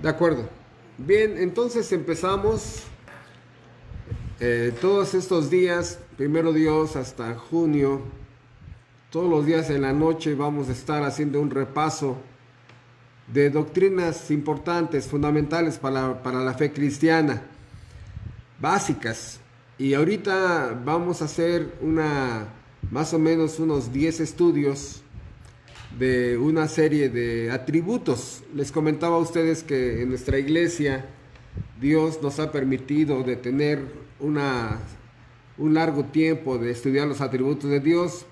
De acuerdo. Bien, entonces empezamos todos estos días, primero Dios, hasta junio. Todos los días en la noche vamos a estar haciendo un repaso de doctrinas importantes, fundamentales para la fe cristiana, básicas. Y ahorita vamos a hacer más o menos unos 10 estudios de una serie de atributos. Les comentaba a ustedes que en nuestra iglesia Dios nos ha permitido de tener un largo tiempo de estudiar los atributos de Dios.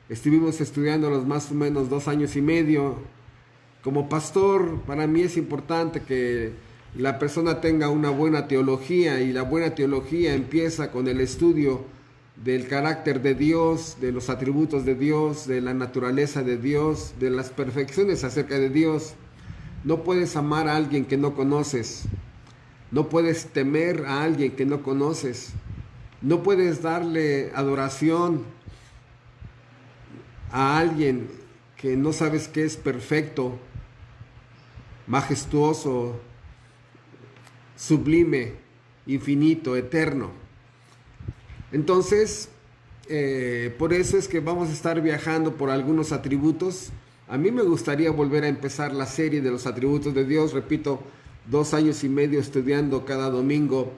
Estuvimos estudiándolos más o menos 2 años y medio. Como pastor, para mí es importante que la persona tenga una buena teología, y la buena teología empieza con el estudio del carácter de Dios, de los atributos de Dios, de la naturaleza de Dios, de las perfecciones acerca de Dios. No puedes amar a alguien que no conoces. No puedes temer a alguien que no conoces. No puedes darle adoración a alguien que no sabes que es perfecto, majestuoso, sublime, infinito, eterno. Entonces, por eso es que vamos a estar viajando por algunos atributos. A mí me gustaría volver a empezar la serie de los atributos de Dios. Repito, 2 años y medio estudiando cada domingo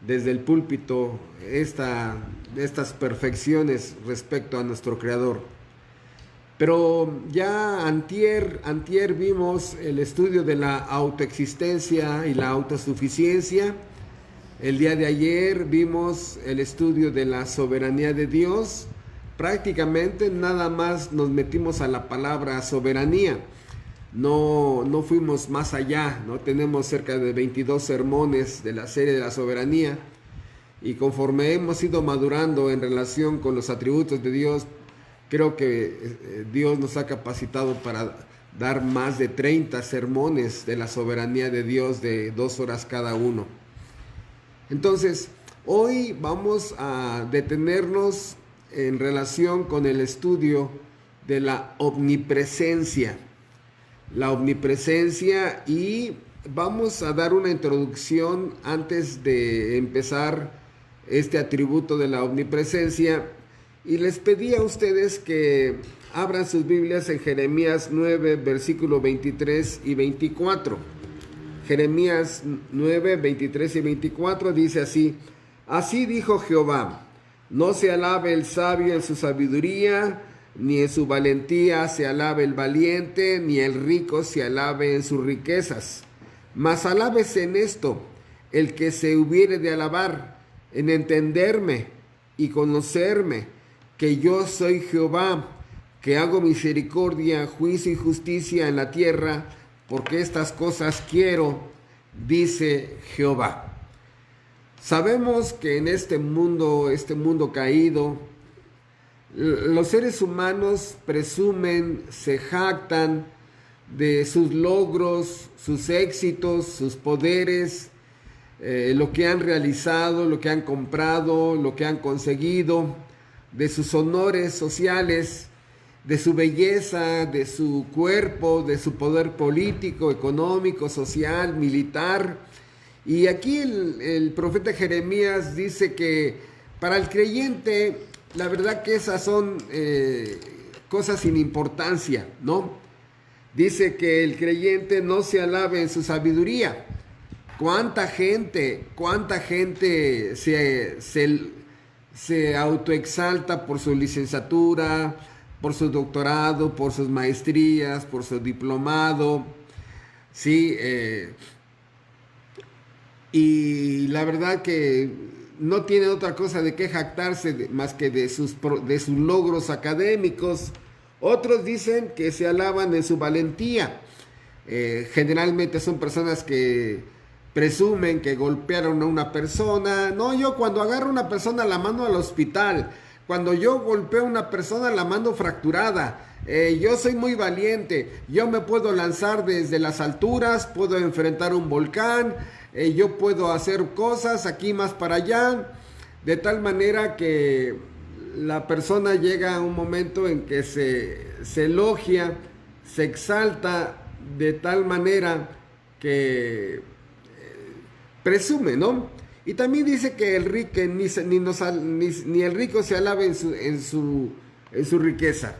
desde el púlpito estas perfecciones respecto a nuestro Creador. Pero ya antier vimos el estudio de la autoexistencia y la autosuficiencia. El día de ayer vimos el estudio de la soberanía de Dios. Prácticamente nada más nos metimos a la palabra soberanía. No fuimos más allá, ¿no? Tenemos cerca de 22 sermones de la serie de la soberanía. Y conforme hemos ido madurando en relación con los atributos de Dios, creo que Dios nos ha capacitado para dar más de 30 sermones de la soberanía de Dios de 2 horas cada uno. Entonces, hoy vamos a detenernos en relación con el estudio de la omnipresencia. La omnipresencia, y vamos a dar una introducción antes de empezar este atributo de la omnipresencia. Y les pedí a ustedes que abran sus Biblias en Jeremías 9, versículo 23 y 24. Jeremías 9, 23 y 24 dice así: Así dijo Jehová, no se alabe el sabio en su sabiduría, ni en su valentía se alabe el valiente, ni el rico se alabe en sus riquezas. Mas alábese en esto el que se hubiere de alabar, en entenderme y conocerme, que yo soy Jehová, que hago misericordia, juicio y justicia en la tierra, porque estas cosas quiero, dice Jehová. Sabemos que en este mundo caído, los seres humanos presumen, se jactan de sus logros, sus éxitos, sus poderes, lo que han realizado, lo que han comprado, lo que han conseguido, de sus honores sociales, de su belleza, de su cuerpo, de su poder político, económico, social, militar. Y aquí el profeta Jeremías dice que para el creyente, la verdad que esas son cosas sin importancia, ¿no? Dice que el creyente no se alabe en su sabiduría. ¿Cuánta gente se autoexalta por su licenciatura, por su doctorado, por sus maestrías, por su diplomado? Sí, y la verdad que no tiene otra cosa de qué jactarse más que de sus logros académicos. Otros dicen que se alaban en su valentía. Generalmente son personas que presumen que golpearon a una persona. No, yo cuando agarro a una persona la mando al hospital. Cuando yo golpeo a una persona la mando fracturada. Yo soy muy valiente. Yo me puedo lanzar desde las alturas, puedo enfrentar un volcán, yo puedo hacer cosas aquí más para allá. De tal manera que la persona llega a un momento en que se elogia, se exalta de tal manera que presume, ¿no? Y también dice que el rico ni el rico se alabe en su riqueza.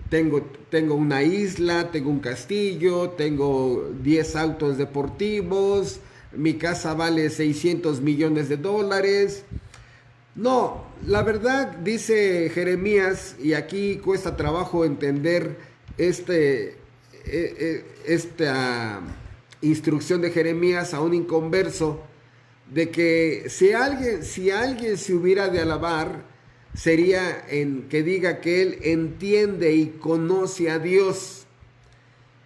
Tengo una isla, tengo un castillo, tengo 10 autos deportivos, mi casa vale 600 millones de dólares. No, la verdad, dice Jeremías, y aquí cuesta trabajo entender esta instrucción de Jeremías a un inconverso, de que si alguien se hubiera de alabar, sería en que diga que él entiende y conoce a Dios.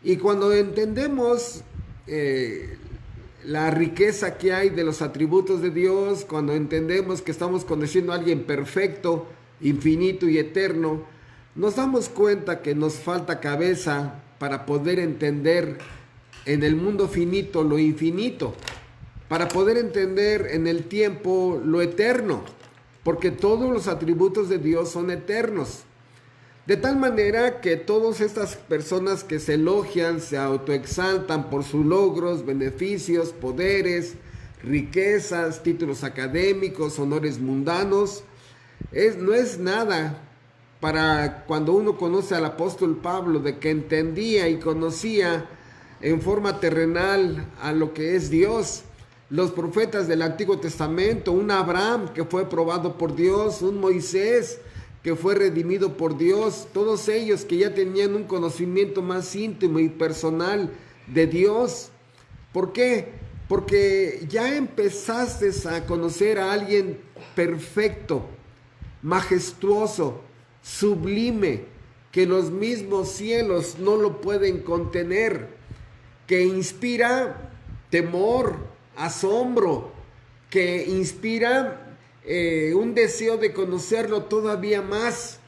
Y cuando entendemos la riqueza que hay de los atributos de Dios, cuando entendemos que estamos conociendo a alguien perfecto, infinito y eterno, nos damos cuenta que nos falta cabeza para poder entender en el mundo finito lo infinito, para poder entender en el tiempo lo eterno, porque todos los atributos de Dios son eternos. De tal manera que todas estas personas que se elogian, se autoexaltan por sus logros, beneficios, poderes, riquezas, títulos académicos, honores mundanos, no es nada para cuando uno conoce al apóstol Pablo, de que entendía y conocía en forma terrenal a lo que es Dios. Los profetas del Antiguo Testamento, un Abraham que fue probado por Dios, un Moisés que fue redimido por Dios, todos ellos que ya tenían un conocimiento más íntimo y personal de Dios. ¿Por qué? Porque ya empezaste a conocer a alguien perfecto, majestuoso, sublime, que los mismos cielos no lo pueden contener, que inspira temor, asombro, que inspira un deseo de conocerlo todavía más,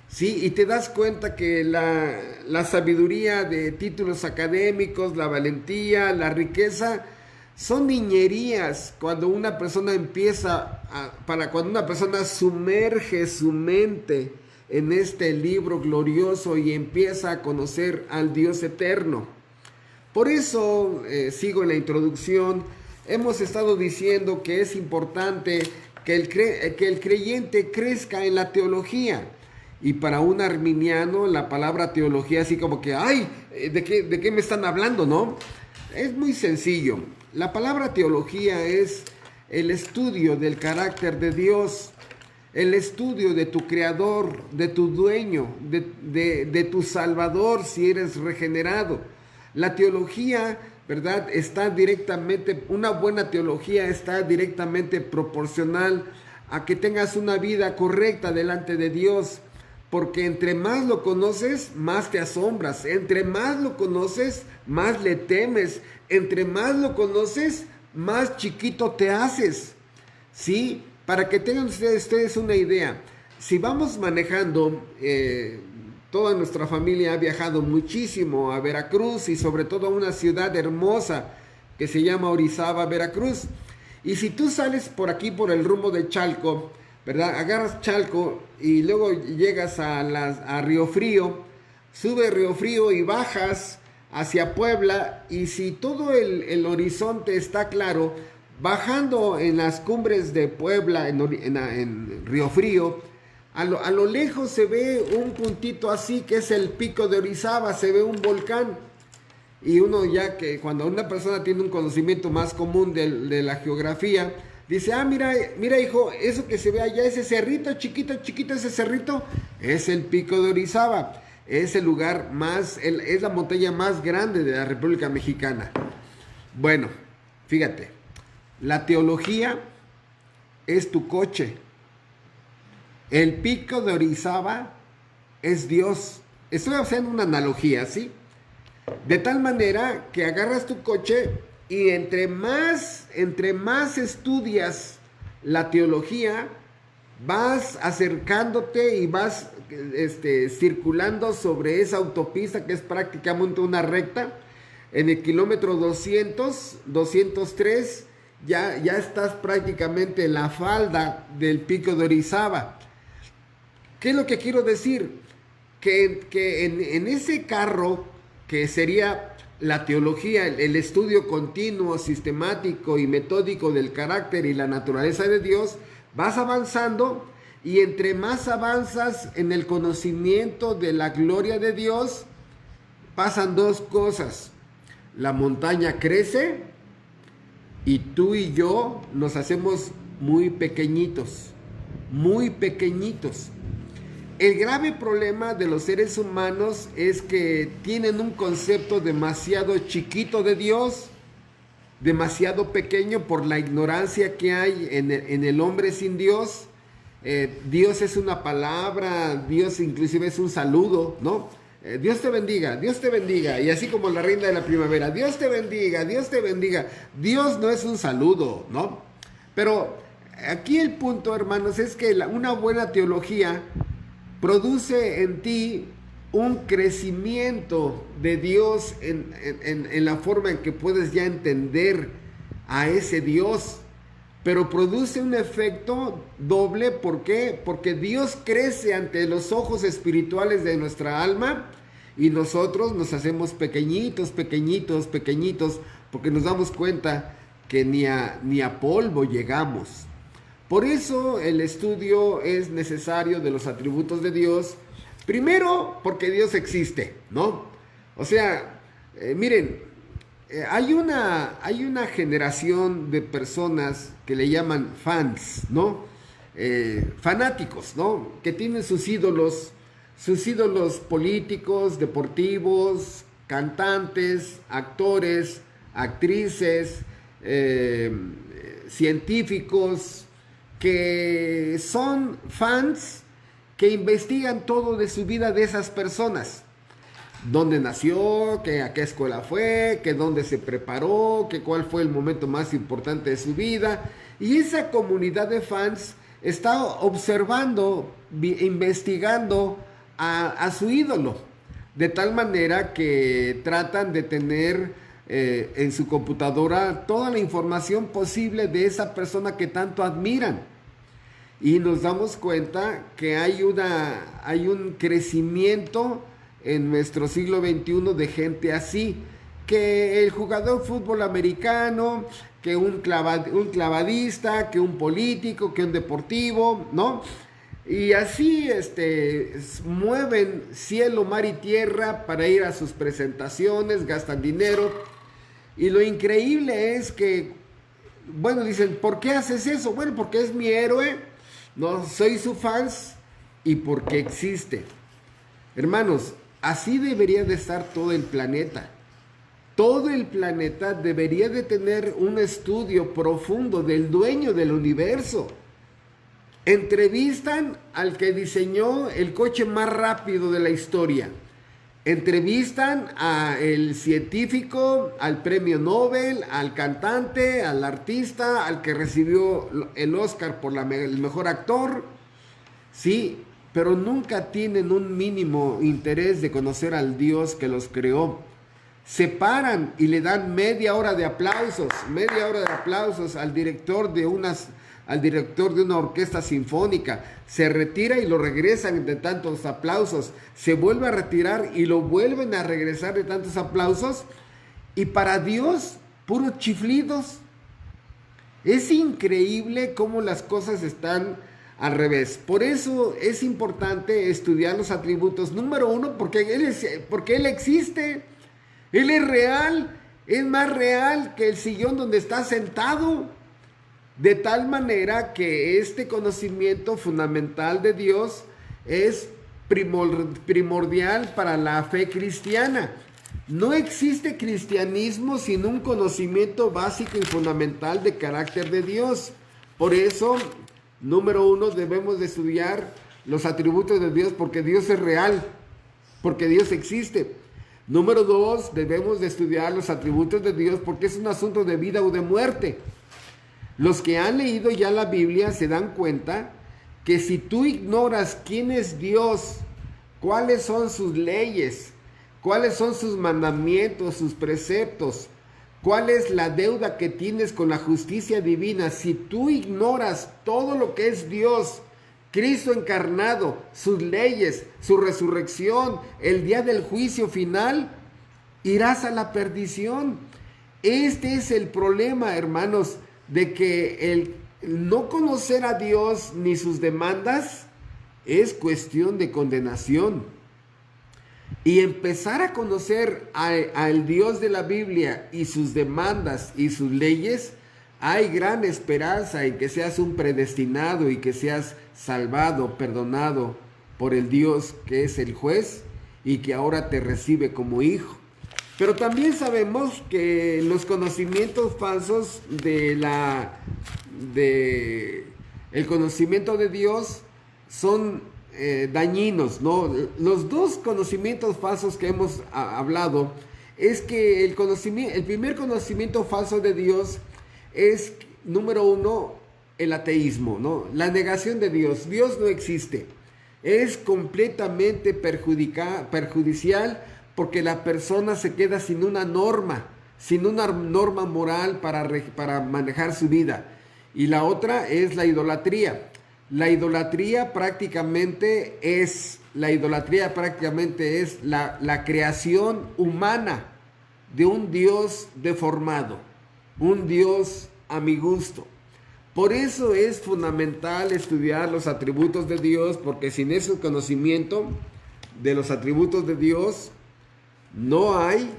¿sí? Y te das cuenta que la sabiduría de títulos académicos, la valentía, la riqueza, son niñerías cuando una persona cuando una persona sumerge su mente en este libro glorioso y empieza a conocer al Dios eterno. Por eso, sigo en la introducción, hemos estado diciendo que es importante que el creyente crezca en la teología. Y para un arminiano, la palabra teología así como que, ¡ay! ¿De qué me están hablando, no? Es muy sencillo. La palabra teología es el estudio del carácter de Dios, el estudio de tu creador, de tu dueño, de tu salvador si eres regenerado. La teología, ¿verdad? Una buena teología está directamente proporcional a que tengas una vida correcta delante de Dios, porque entre más lo conoces, más te asombras, entre más lo conoces, más le temes, entre más lo conoces, más chiquito te haces, ¿sí? Para que tengan ustedes una idea, si vamos manejando, toda nuestra familia ha viajado muchísimo a Veracruz y sobre todo a una ciudad hermosa que se llama Orizaba, Veracruz. Y si tú sales por aquí, por el rumbo de Chalco, ¿verdad? Agarras Chalco y luego llegas a Río Frío, subes Río Frío y bajas hacia Puebla, y si todo el horizonte está claro, bajando en las cumbres de Puebla, en Río Frío, a lo lejos se ve un puntito así que es el pico de Orizaba, se ve un volcán. Y uno ya que cuando una persona tiene un conocimiento más común de la geografía, dice, mira hijo, eso que se ve allá, ese cerrito, chiquito, ese cerrito, es el pico de Orizaba. Es el lugar es la montaña más grande de la República Mexicana. Bueno, fíjate, la teología es tu coche. El pico de Orizaba es Dios. Estoy haciendo una analogía, ¿sí? De tal manera que agarras tu coche y entre más estudias la teología, vas acercándote y vas circulando sobre esa autopista que es prácticamente una recta. En el kilómetro 203, ya estás prácticamente en la falda del pico de Orizaba. ¿Qué es lo que quiero decir? Que en ese carro, que sería la teología, el estudio continuo, sistemático y metódico del carácter y la naturaleza de Dios, vas avanzando, y entre más avanzas en el conocimiento de la gloria de Dios, pasan dos cosas. La montaña crece y tú y yo nos hacemos muy pequeñitos, muy pequeñitos. El grave problema de los seres humanos es que tienen un concepto demasiado chiquito de Dios, demasiado pequeño por la ignorancia que hay en el hombre sin Dios. Dios es una palabra, Dios inclusive es un saludo, ¿no? Dios te bendiga, y así como la reina de la primavera, Dios te bendiga, Dios te bendiga. Dios no es un saludo, ¿no? Pero aquí el punto, hermanos, es que una buena teología produce en ti un crecimiento de Dios en la forma en que puedes ya entender a ese Dios, pero produce un efecto doble. ¿Por qué? Porque Dios crece ante los ojos espirituales de nuestra alma y nosotros nos hacemos pequeñitos, porque nos damos cuenta que ni a polvo llegamos. Por eso el estudio es necesario de los atributos de Dios. Primero, porque Dios existe, ¿no? O sea, miren, hay una generación de personas que le llaman fans, ¿no? Fanáticos, ¿no? Que tienen sus ídolos políticos, deportivos, cantantes, actores, actrices, científicos, que son fans que investigan todo de su vida de esas personas. Dónde nació, que a qué escuela fue, que dónde se preparó, que cuál fue el momento más importante de su vida. Y esa comunidad de fans está observando, investigando a su ídolo, de tal manera que tratan de tener en su computadora toda la información posible de esa persona que tanto admiran. Y nos damos cuenta que hay un crecimiento en nuestro siglo XXI de gente así, que el jugador de fútbol americano, que un clavadista, que un político, que un deportivo, ¿no? Y así mueven cielo, mar y tierra para ir a sus presentaciones, gastan dinero. Y lo increíble es que, bueno, dicen, ¿por qué haces eso? Bueno, porque es mi héroe, no soy su fans y porque existe. Hermanos, así debería de estar todo el planeta. Todo el planeta debería de tener un estudio profundo del dueño del universo. Entrevistan al que diseñó el coche más rápido de la historia. Entrevistan al científico, al premio Nobel, al cantante, al artista, al que recibió el Oscar por el mejor actor. Sí, pero nunca tienen un mínimo interés de conocer al Dios que los creó. Se paran y le dan media hora de aplausos al director de una orquesta sinfónica. Se retira y lo regresan de tantos aplausos. Se vuelve a retirar y lo vuelven a regresar de tantos aplausos. Y para Dios, puros chiflidos. Es increíble cómo las cosas están al revés. Por eso es importante estudiar los atributos. Número uno, porque Él existe. Él es real. Es más real que el sillón donde está sentado. De tal manera que este conocimiento fundamental de Dios es primordial para la fe cristiana. No existe cristianismo sin un conocimiento básico y fundamental de carácter de Dios. Por eso, número uno, debemos de estudiar los atributos de Dios porque Dios es real, porque Dios existe. Número dos, debemos de estudiar los atributos de Dios porque es un asunto de vida o de muerte. Los que han leído ya la Biblia se dan cuenta que si tú ignoras quién es Dios, cuáles son sus leyes, cuáles son sus mandamientos, sus preceptos, cuál es la deuda que tienes con la justicia divina, si tú ignoras todo lo que es Dios, Cristo encarnado, sus leyes, su resurrección, el día del juicio final, irás a la perdición. Este es el problema, hermanos, de que el no conocer a Dios ni sus demandas es cuestión de condenación. Y empezar a conocer al Dios de la Biblia y sus demandas y sus leyes, hay gran esperanza en que seas un predestinado y que seas salvado, perdonado por el Dios que es el juez y que ahora te recibe como hijo. Pero también sabemos que los conocimientos falsos el conocimiento de Dios son dañinos, ¿no? Los dos conocimientos falsos que hemos hablado es que el primer conocimiento falso de Dios es, número uno, el ateísmo, ¿no? La negación de Dios. Dios no existe. Es completamente perjudicial porque la persona se queda sin una norma moral para manejar su vida. Y la otra es la idolatría. La idolatría prácticamente es la creación humana de un Dios deformado, un Dios a mi gusto. Por eso es fundamental estudiar los atributos de Dios, porque sin ese conocimiento de los atributos de Dios no hay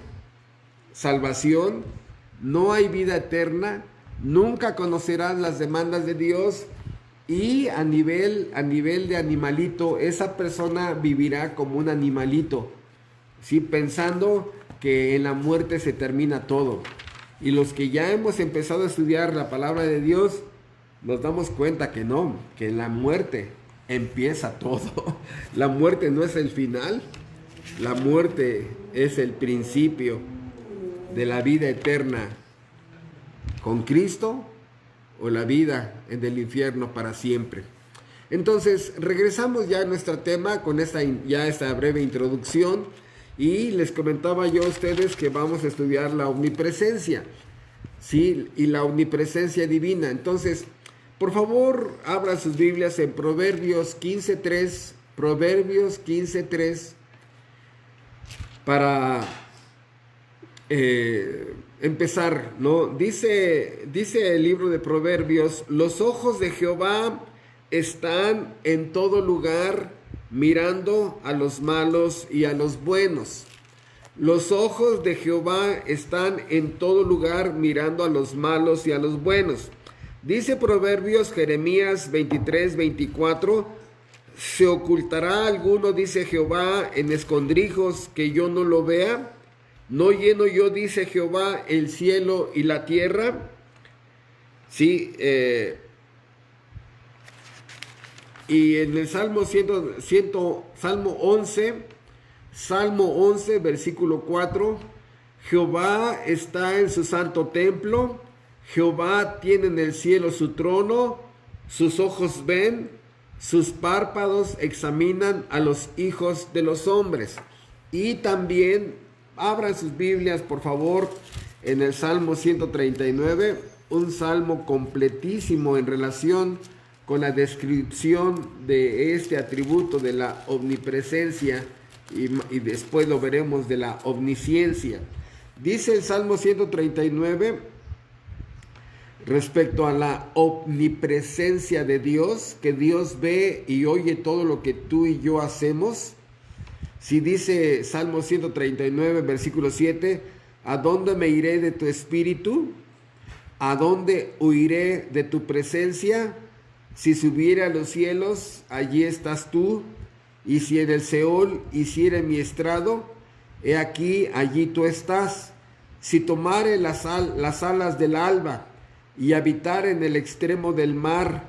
salvación, no hay vida eterna, nunca conocerás las demandas de Dios y a nivel de animalito, esa persona vivirá como un animalito, ¿sí? Pensando que en la muerte se termina todo. Y los que ya hemos empezado a estudiar la palabra de Dios, nos damos cuenta que no, que en la muerte empieza todo. La muerte no es el final, la muerte es el principio de la vida eterna con Cristo o la vida en el infierno para siempre. Entonces, regresamos ya a nuestro tema con esta breve introducción y les comentaba yo a ustedes que vamos a estudiar la omnipresencia, ¿sí? Y la omnipresencia divina. Entonces, por favor, abran sus Biblias en Proverbios 15:3, Proverbios 15:3, para empezar, ¿no? Dice el libro de Proverbios: los ojos de Jehová están en todo lugar, mirando a los malos y a los buenos. Los ojos de Jehová están en todo lugar, mirando a los malos y a los buenos. Dice Proverbios, Jeremías 23:24, ¿se ocultará alguno, dice Jehová, en escondrijos que yo no lo vea? ¿No lleno yo, dice Jehová, el cielo y la tierra? Sí, y en el Salmo 11, versículo 4, Jehová está en su santo templo, Jehová tiene en el cielo su trono, sus ojos ven, sus párpados examinan a los hijos de los hombres. Y también abran sus Biblias, por favor, en el Salmo 139, un salmo completísimo en relación con la descripción de este atributo de la omnipresencia y después lo veremos de la omnisciencia. Dice el Salmo 139 respecto a la omnipresencia de Dios, que Dios ve y oye todo lo que tú y yo hacemos. Si dice Salmo 139, versículo 7, ¿a dónde me iré de tu espíritu? ¿A dónde huiré de tu presencia? Si subiere a los cielos, allí estás tú, y si en el Seol hiciere mi estrado, he aquí, allí tú estás. Si tomare las alas del alba, y habitar en el extremo del mar,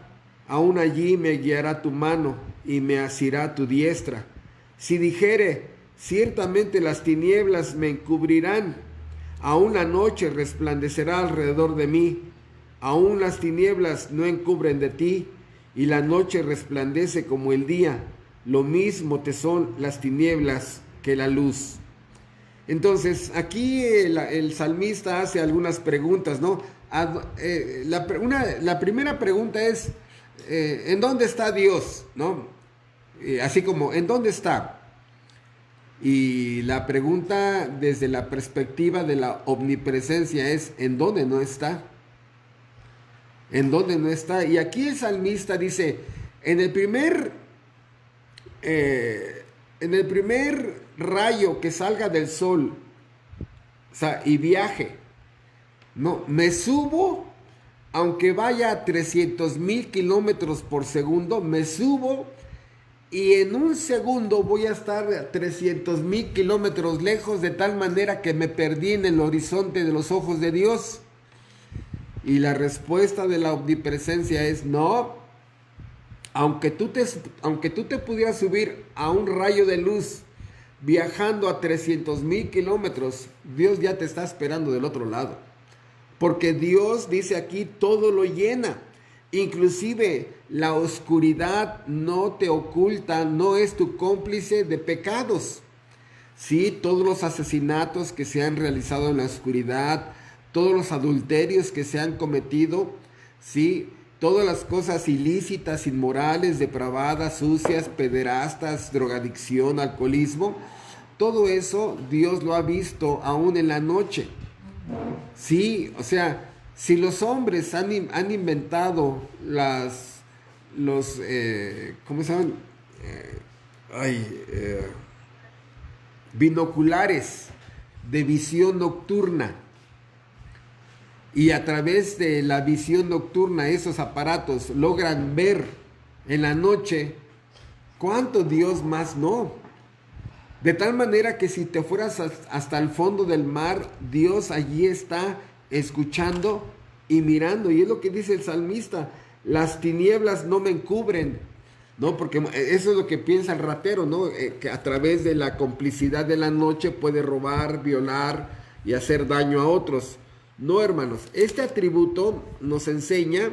aún allí me guiará tu mano, y me asirá tu diestra. Si dijere, ciertamente las tinieblas me encubrirán, aún la noche resplandecerá alrededor de mí, aún las tinieblas no encubren de ti, y la noche resplandece como el día, lo mismo te son las tinieblas que la luz. Entonces, aquí el salmista hace algunas preguntas, ¿no? La primera pregunta es, ¿en dónde está Dios? ¿No? Así como, ¿en dónde está? Y la pregunta desde la perspectiva de la omnipresencia es, ¿en dónde no está? ¿En dónde no está? Y aquí el salmista dice, en el primer, en el primer rayo que salga del sol, o sea, y viaje, no, me subo, aunque vaya a 300,000 kilómetros por segundo, me subo y en un segundo voy a estar a 300,000 kilómetros lejos, de tal manera que me perdí en el horizonte de los ojos de Dios. Y la respuesta de la omnipresencia es no. Aunque tú te pudieras subir a un rayo de luz viajando a 300,000 kilómetros, Dios ya te está esperando del otro lado. Porque Dios, dice aquí, todo lo llena. Inclusive la oscuridad no te oculta, no es tu cómplice de pecados. Sí, todos los asesinatos que se han realizado en la oscuridad, todos los adulterios que se han cometido, sí, todas las cosas ilícitas, inmorales, depravadas, sucias, pederastas, drogadicción, alcoholismo, todo eso Dios lo ha visto aún en la noche. Sí, o sea, si los hombres han inventado ¿cómo se llaman? Binoculares de visión nocturna, y a través de la visión nocturna esos aparatos logran ver en la noche, ¿cuánto Dios más no? De tal manera que si te fueras hasta el fondo del mar, Dios allí está escuchando y mirando. Y es lo que dice el salmista, las tinieblas no me encubren, ¿no? Porque eso es lo que piensa el ratero, ¿no? Que a través de la complicidad de la noche puede robar, violar y hacer daño a otros. No, hermanos, este atributo nos enseña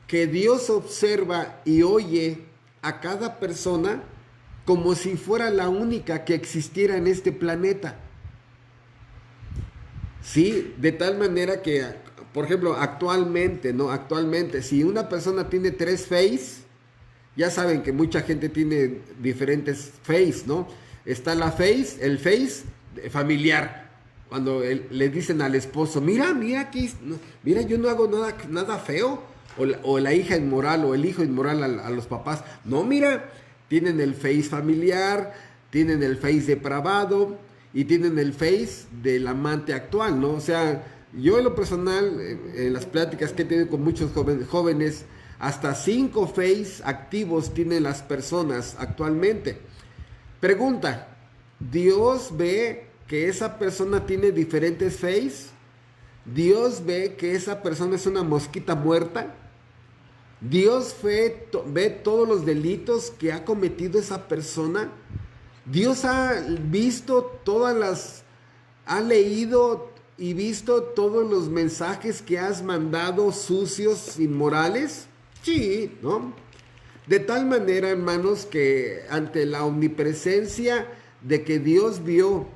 que Dios observa y oye a cada persona como si fuera la única que existiera en este planeta. Sí, de tal manera que, por ejemplo, actualmente, si una persona tiene 3 Face, ya saben que mucha gente tiene diferentes Face, ¿no? Está el Face familiar. Cuando le dicen al esposo, mira aquí, mira, yo no hago nada feo. O la hija inmoral o el hijo inmoral a los papás. No, mira, tienen el Face familiar, tienen el Face depravado y tienen el Face del amante actual, ¿no? O sea, yo en lo personal, en las pláticas que he tenido con muchos jóvenes, hasta 5 Face activos tienen las personas actualmente. Pregunta, ¿Dios ve que esa persona tiene diferentes Face? ¿Dios ve que esa persona es una mosquita muerta? ¿Dios ve todos los delitos que ha cometido esa persona? ¿Dios ha leído y visto todos los mensajes que has mandado sucios, inmorales? Sí, ¿no? De tal manera, hermanos, que ante la omnipresencia de que Dios vio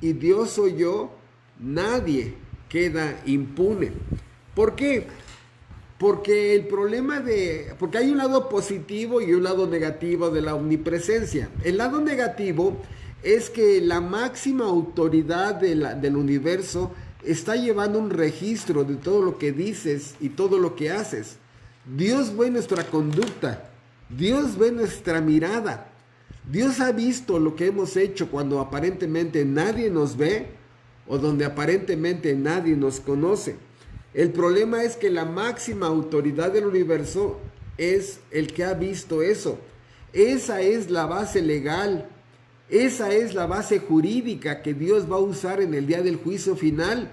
y Dios oyó, nadie queda impune. ¿Por qué? Porque porque hay un lado positivo y un lado negativo de la omnipresencia. El lado negativo es que la máxima autoridad del universo está llevando un registro de todo lo que dices y todo lo que haces. Dios ve nuestra conducta, Dios ve nuestra mirada. Dios ha visto lo que hemos hecho cuando aparentemente nadie nos ve o donde aparentemente nadie nos conoce. El problema es que la máxima autoridad del universo es el que ha visto eso. Esa es la base legal, esa es la base jurídica que Dios va a usar en el día del juicio final,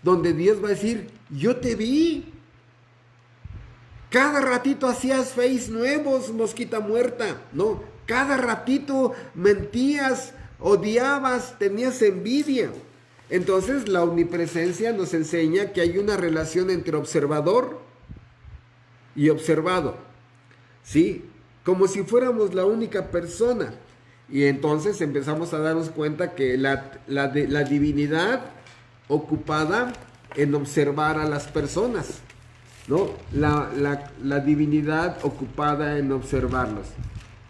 donde Dios va a decir, yo te vi. Cada ratito hacías Face nuevos, mosquita muerta, ¿no? Cada ratito mentías, odiabas, tenías envidia. Entonces la omnipresencia nos enseña que hay una relación entre observador y observado, ¿sí? Como si fuéramos la única persona. Y entonces empezamos a darnos cuenta que la divinidad ocupada en observar a las personas, ¿no? La divinidad ocupada en observarlos.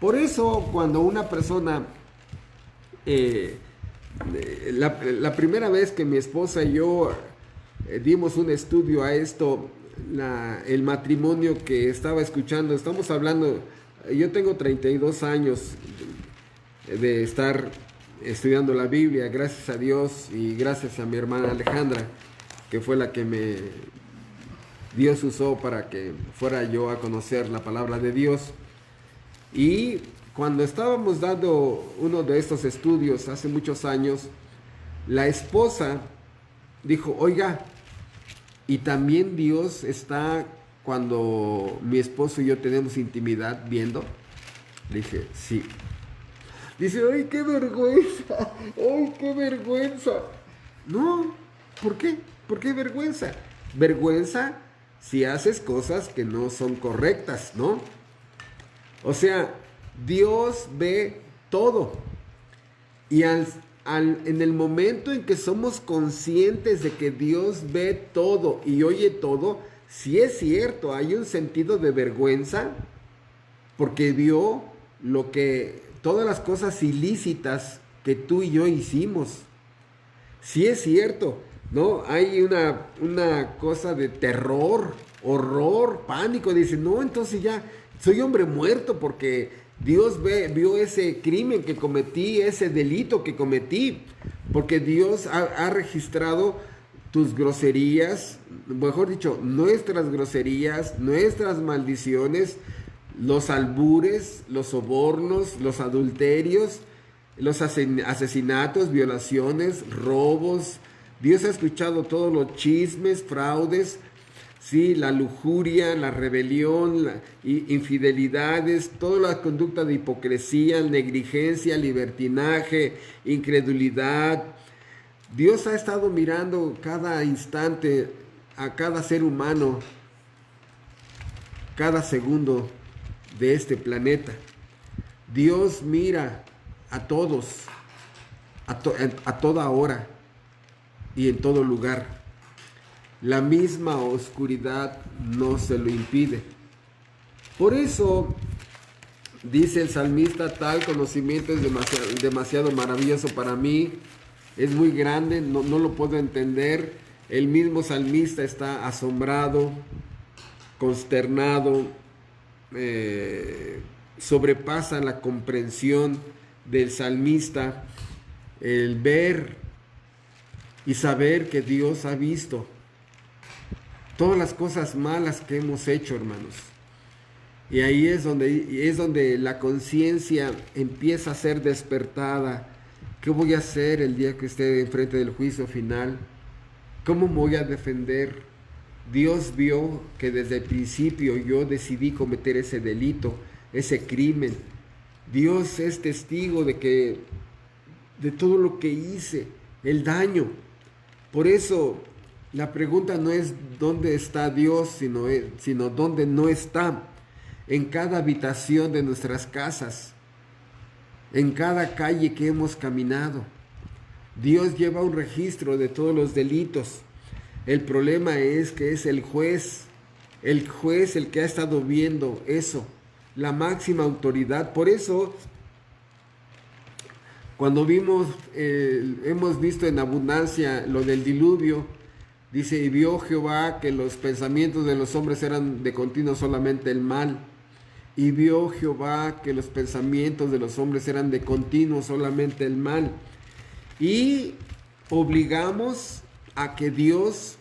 Por eso cuando una persona eh, la primera vez que mi esposa y yo dimos un estudio a esto, el matrimonio que estaba escuchando, estamos hablando, yo tengo 32 años de estar estudiando la Biblia, gracias a Dios y gracias a mi hermana Alejandra, que fue la que Dios usó para que fuera yo a conocer la palabra de Dios. Y cuando estábamos dando uno de estos estudios hace muchos años, la esposa dijo, oiga, y también Dios está cuando mi esposo y yo tenemos intimidad viendo. Le dije, sí. Dice, ¡ay, qué vergüenza! ¡Ay, qué vergüenza! No, ¿por qué? ¿Por qué vergüenza? Vergüenza si haces cosas que no son correctas, ¿no? O sea, Dios ve todo. Y en el momento en que somos conscientes de que Dios ve todo y oye todo, sí es cierto, hay un sentido de vergüenza porque vio todas las cosas ilícitas que tú y yo hicimos. Sí es cierto, ¿no? Hay una cosa de terror, horror, pánico. Dice, no, entonces ya soy hombre muerto porque Dios vio ese crimen que cometí, ese delito que cometí, porque Dios ha registrado tus groserías, mejor dicho, nuestras groserías, nuestras maldiciones, los albures, los sobornos, los adulterios, los asesinatos, violaciones, robos. Dios ha escuchado todos los chismes, fraudes, sí, la lujuria, la rebelión, infidelidades, toda la conducta de hipocresía, negligencia, libertinaje, incredulidad. Dios ha estado mirando cada instante a cada ser humano, cada segundo de este planeta. Dios mira a todos, a toda hora y en todo lugar. La misma oscuridad no se lo impide. Por eso, dice el salmista, tal conocimiento es demasiado maravilloso para mí, es muy grande, no lo puedo entender. El mismo salmista está asombrado, consternado, sobrepasa la comprensión del salmista el ver y saber que Dios ha visto todas las cosas malas que hemos hecho, hermanos. Y ahí es donde la conciencia empieza a ser despertada. ¿Qué voy a hacer el día que esté enfrente del juicio final? ¿Cómo me voy a defender? Dios vio que desde el principio yo decidí cometer ese delito, ese crimen. Dios es testigo de todo lo que hice, el daño. Por eso la pregunta no es dónde está Dios, sino dónde no está. En cada habitación de nuestras casas, en cada calle que hemos caminado. Dios lleva un registro de todos los delitos. El problema es que es el juez el que ha estado viendo eso, la máxima autoridad. Por eso, cuando hemos visto en abundancia lo del diluvio, dice, y vio Jehová que los pensamientos de los hombres eran de continuo solamente el mal. Y vio Jehová que los pensamientos de los hombres eran de continuo solamente el mal. Y obligamos a que Dios,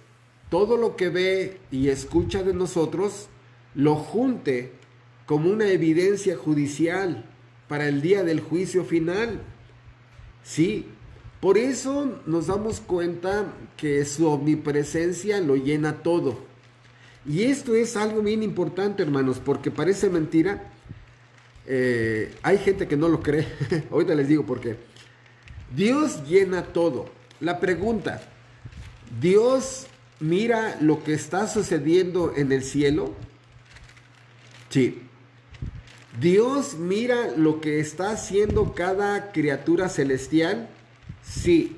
todo lo que ve y escucha de nosotros, lo junte como una evidencia judicial para el día del juicio final. Sí, por eso nos damos cuenta que su omnipresencia lo llena todo. Y esto es algo bien importante, hermanos, porque parece mentira. Hay gente que no lo cree. Ahorita les digo por qué. Dios llena todo. La pregunta, ¿Dios mira lo que está sucediendo en el cielo? Sí. ¿Dios mira lo que está haciendo cada criatura celestial? Sí.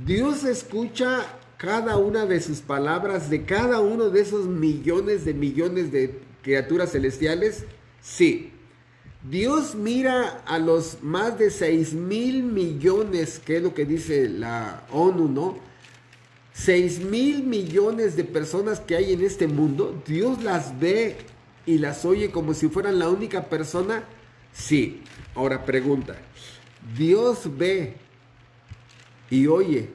¿Dios escucha cada una de sus palabras de cada uno de esos millones de criaturas celestiales? Sí. Dios mira a los más de 6.000 millones, que es lo que dice la ONU, ¿no? 6.000 millones de personas que hay en este mundo. Dios las ve y las oye como si fueran la única persona. Sí. Ahora pregunta, ¿Dios ve y oye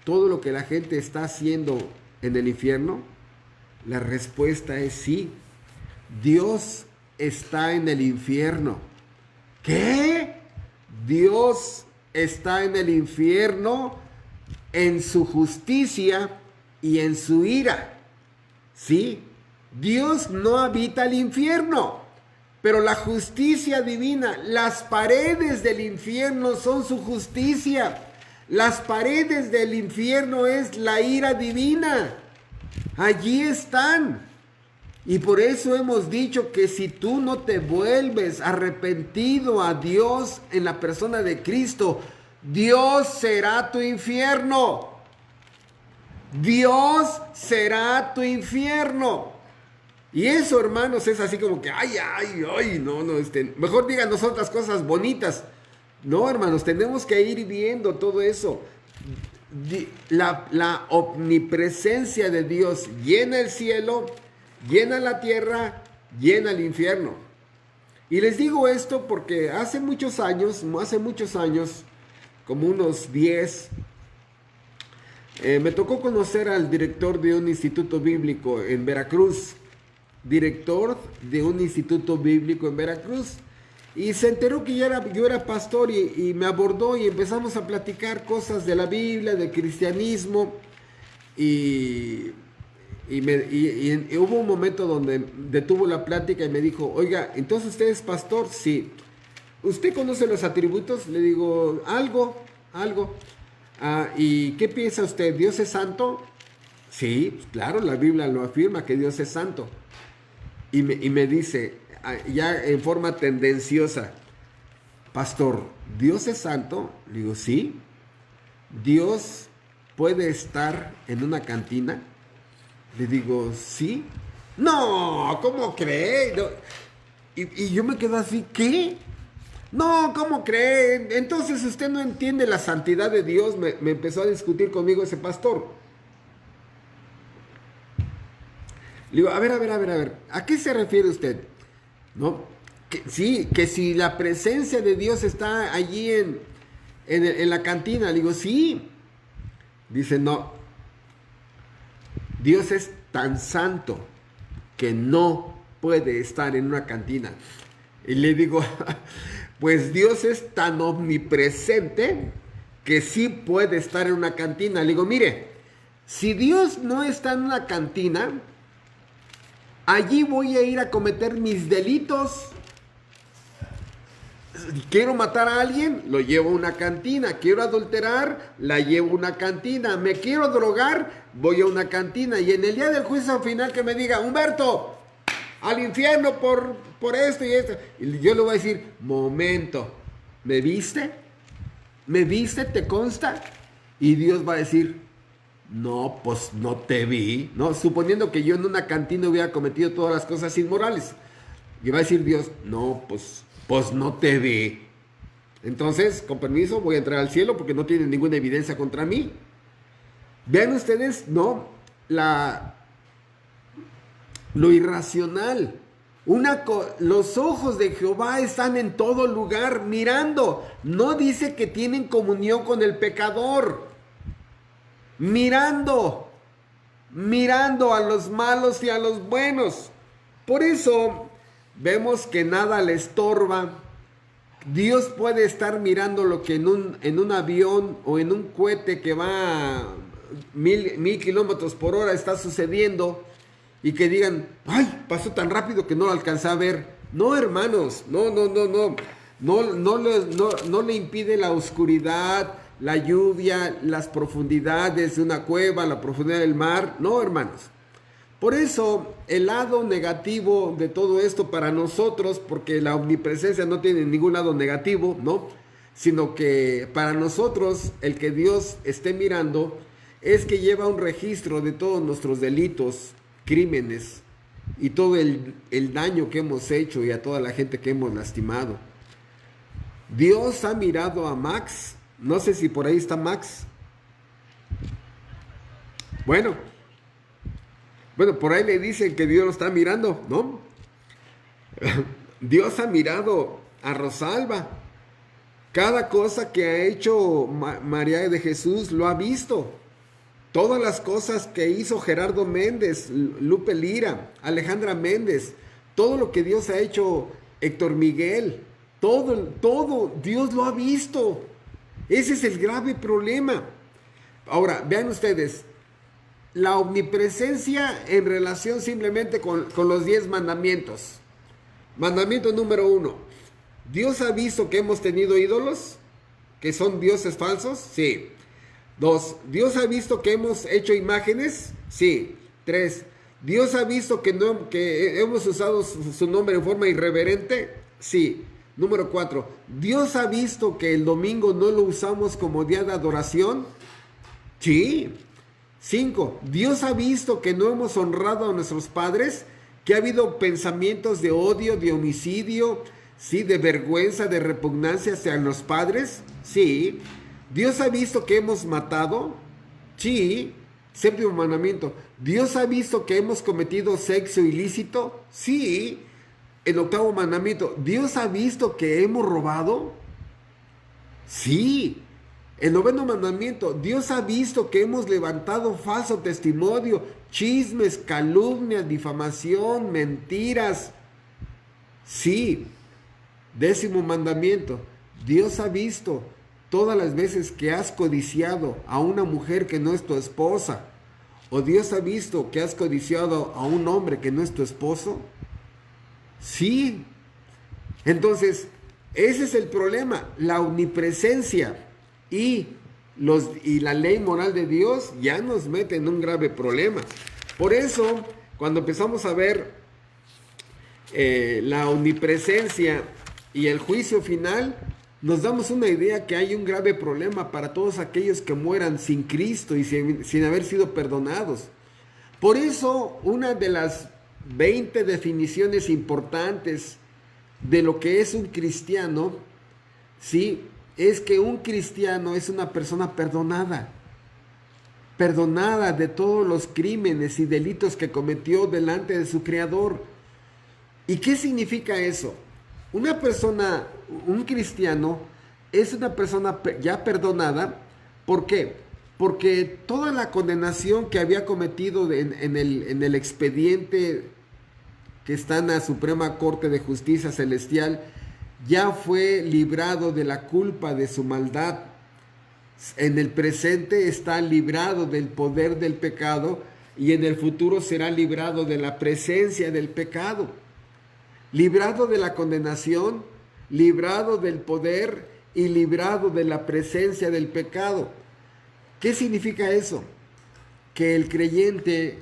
todo lo que la gente está haciendo en el infierno? La respuesta es sí. Dios está en el infierno. ¿Qué? Dios está en el infierno en su justicia y en su ira. ¿Sí? Dios no habita el infierno, pero la justicia divina, las paredes del infierno son su justicia. Las paredes del infierno es la ira divina. Allí están. Y por eso hemos dicho que si tú no te vuelves arrepentido a Dios en la persona de Cristo, Dios será tu infierno. Dios será tu infierno. Y eso, hermanos, es así como que, mejor díganos otras cosas bonitas. No, hermanos, tenemos que ir viendo todo eso. La omnipresencia de Dios llena el cielo, llena la tierra, llena el infierno. Y les digo esto porque hace muchos años, como unos 10, me tocó conocer al director de un instituto bíblico en Veracruz. Y se enteró que yo era pastor y me abordó y empezamos a platicar cosas de la Biblia, del cristianismo. Y hubo un momento donde detuvo la plática y me dijo, oiga, ¿entonces usted es pastor? Sí. ¿Usted conoce los atributos? Le digo, algo. ¿Y qué piensa usted? ¿Dios es santo? Sí, pues claro, la Biblia lo afirma que Dios es santo. Y me dice, ya en forma tendenciosa, pastor, ¿Dios es santo? Le digo, sí. ¿Dios puede estar en una cantina? Le digo, sí. No, ¿cómo cree? No. Y yo me quedo así, ¿qué? No, ¿cómo cree? Entonces usted no entiende la santidad de Dios. Me empezó a discutir conmigo ese pastor. Le digo, a ver, ¿a qué se refiere usted? ¿No? Que si la presencia de Dios está allí en la cantina. Le digo, sí. Dice, no. Dios es tan santo que no puede estar en una cantina. Y le digo, pues Dios es tan omnipresente que sí puede estar en una cantina. Le digo, mire, si Dios no está en una cantina, allí voy a ir a cometer mis delitos. Quiero matar a alguien, lo llevo a una cantina. Quiero adulterar, la llevo a una cantina. Me quiero drogar, voy a una cantina. Y en el día del juicio final que me diga, Humberto, al infierno por esto y esto. Y yo le voy a decir, momento, ¿me viste? ¿Me viste? ¿Te consta? Y Dios va a decir, no, pues no te vi. No, suponiendo que yo en una cantina hubiera cometido todas las cosas inmorales. Y va a decir Dios, no, pues no te vi. Entonces, con permiso, voy a entrar al cielo porque no tienen ninguna evidencia contra mí. Vean ustedes, ¿no? Lo irracional. Los ojos de Jehová están en todo lugar mirando. No dice que tienen comunión con el pecador. Mirando a los malos y a los buenos. Por eso vemos que nada le estorba. Dios puede estar mirando lo que en un avión o en un cohete que va a 1000 kilómetros por hora está sucediendo y que digan, ay, pasó tan rápido que no lo alcancé a ver. No, hermanos, no le impide la oscuridad, la lluvia, las profundidades de una cueva, la profundidad del mar. No, hermanos. Por eso, el lado negativo de todo esto para nosotros, porque la omnipresencia no tiene ningún lado negativo, ¿no? Sino que para nosotros, el que Dios esté mirando, es que lleva un registro de todos nuestros delitos, crímenes, y todo el daño que hemos hecho y a toda la gente que hemos lastimado. Dios ha mirado a Max. No sé si por ahí está Max. Bueno, por ahí le dicen que Dios lo está mirando, ¿no? Dios ha mirado a Rosalba. Cada cosa que ha hecho María de Jesús lo ha visto. Todas las cosas que hizo Gerardo Méndez, Lupe Lira, Alejandra Méndez, todo lo que Dios ha hecho Héctor Miguel, todo Dios lo ha visto. Ese es el grave problema. Ahora, vean ustedes, la omnipresencia en relación simplemente con los 10 mandamientos. Mandamiento número 1. ¿Dios ha visto que hemos tenido ídolos? ¿Que son dioses falsos? Sí. 2. ¿Dios ha visto que hemos hecho imágenes? Sí. 3. ¿Dios ha visto que hemos usado su nombre en forma irreverente? Sí. Número 4. ¿Dios ha visto que el domingo no lo usamos como día de adoración? Sí. 5. ¿Dios ha visto que no hemos honrado a nuestros padres? ¿Que ha habido pensamientos de odio, de homicidio, sí, de vergüenza, de repugnancia hacia los padres? Sí. ¿Dios ha visto que hemos matado? Sí. 7º mandamiento. ¿Dios ha visto que hemos cometido sexo ilícito? Sí. El 8º mandamiento. ¿Dios ha visto que hemos robado? Sí. El 9º mandamiento. ¿Dios ha visto que hemos levantado falso testimonio, chismes, calumnias, difamación, mentiras? Sí. 10º mandamiento. Dios ha visto todas las veces que has codiciado a una mujer que no es tu esposa. ¿O Dios ha visto que has codiciado a un hombre que no es tu esposo? Sí. Entonces, ese es el problema. La omnipresencia y la ley moral de Dios ya nos mete en un grave problema. Por eso, cuando empezamos a ver la omnipresencia y el juicio final, nos damos una idea que hay un grave problema para todos aquellos que mueran sin Cristo y sin haber sido perdonados. Por eso, una de las 20 definiciones importantes de lo que es un cristiano, ¿sí?, es que un cristiano es una persona perdonada de todos los crímenes y delitos que cometió delante de su Creador. ¿Y qué significa eso? Un cristiano es una persona ya perdonada. ¿Por qué? Porque toda la condenación que había cometido en el expediente que está en la Suprema Corte de Justicia Celestial, ya fue librado de la culpa de su maldad. En el presente está librado del poder del pecado y en el futuro será librado de la presencia del pecado. Librado de la condenación, librado del poder y librado de la presencia del pecado. ¿Qué significa eso? Que el creyente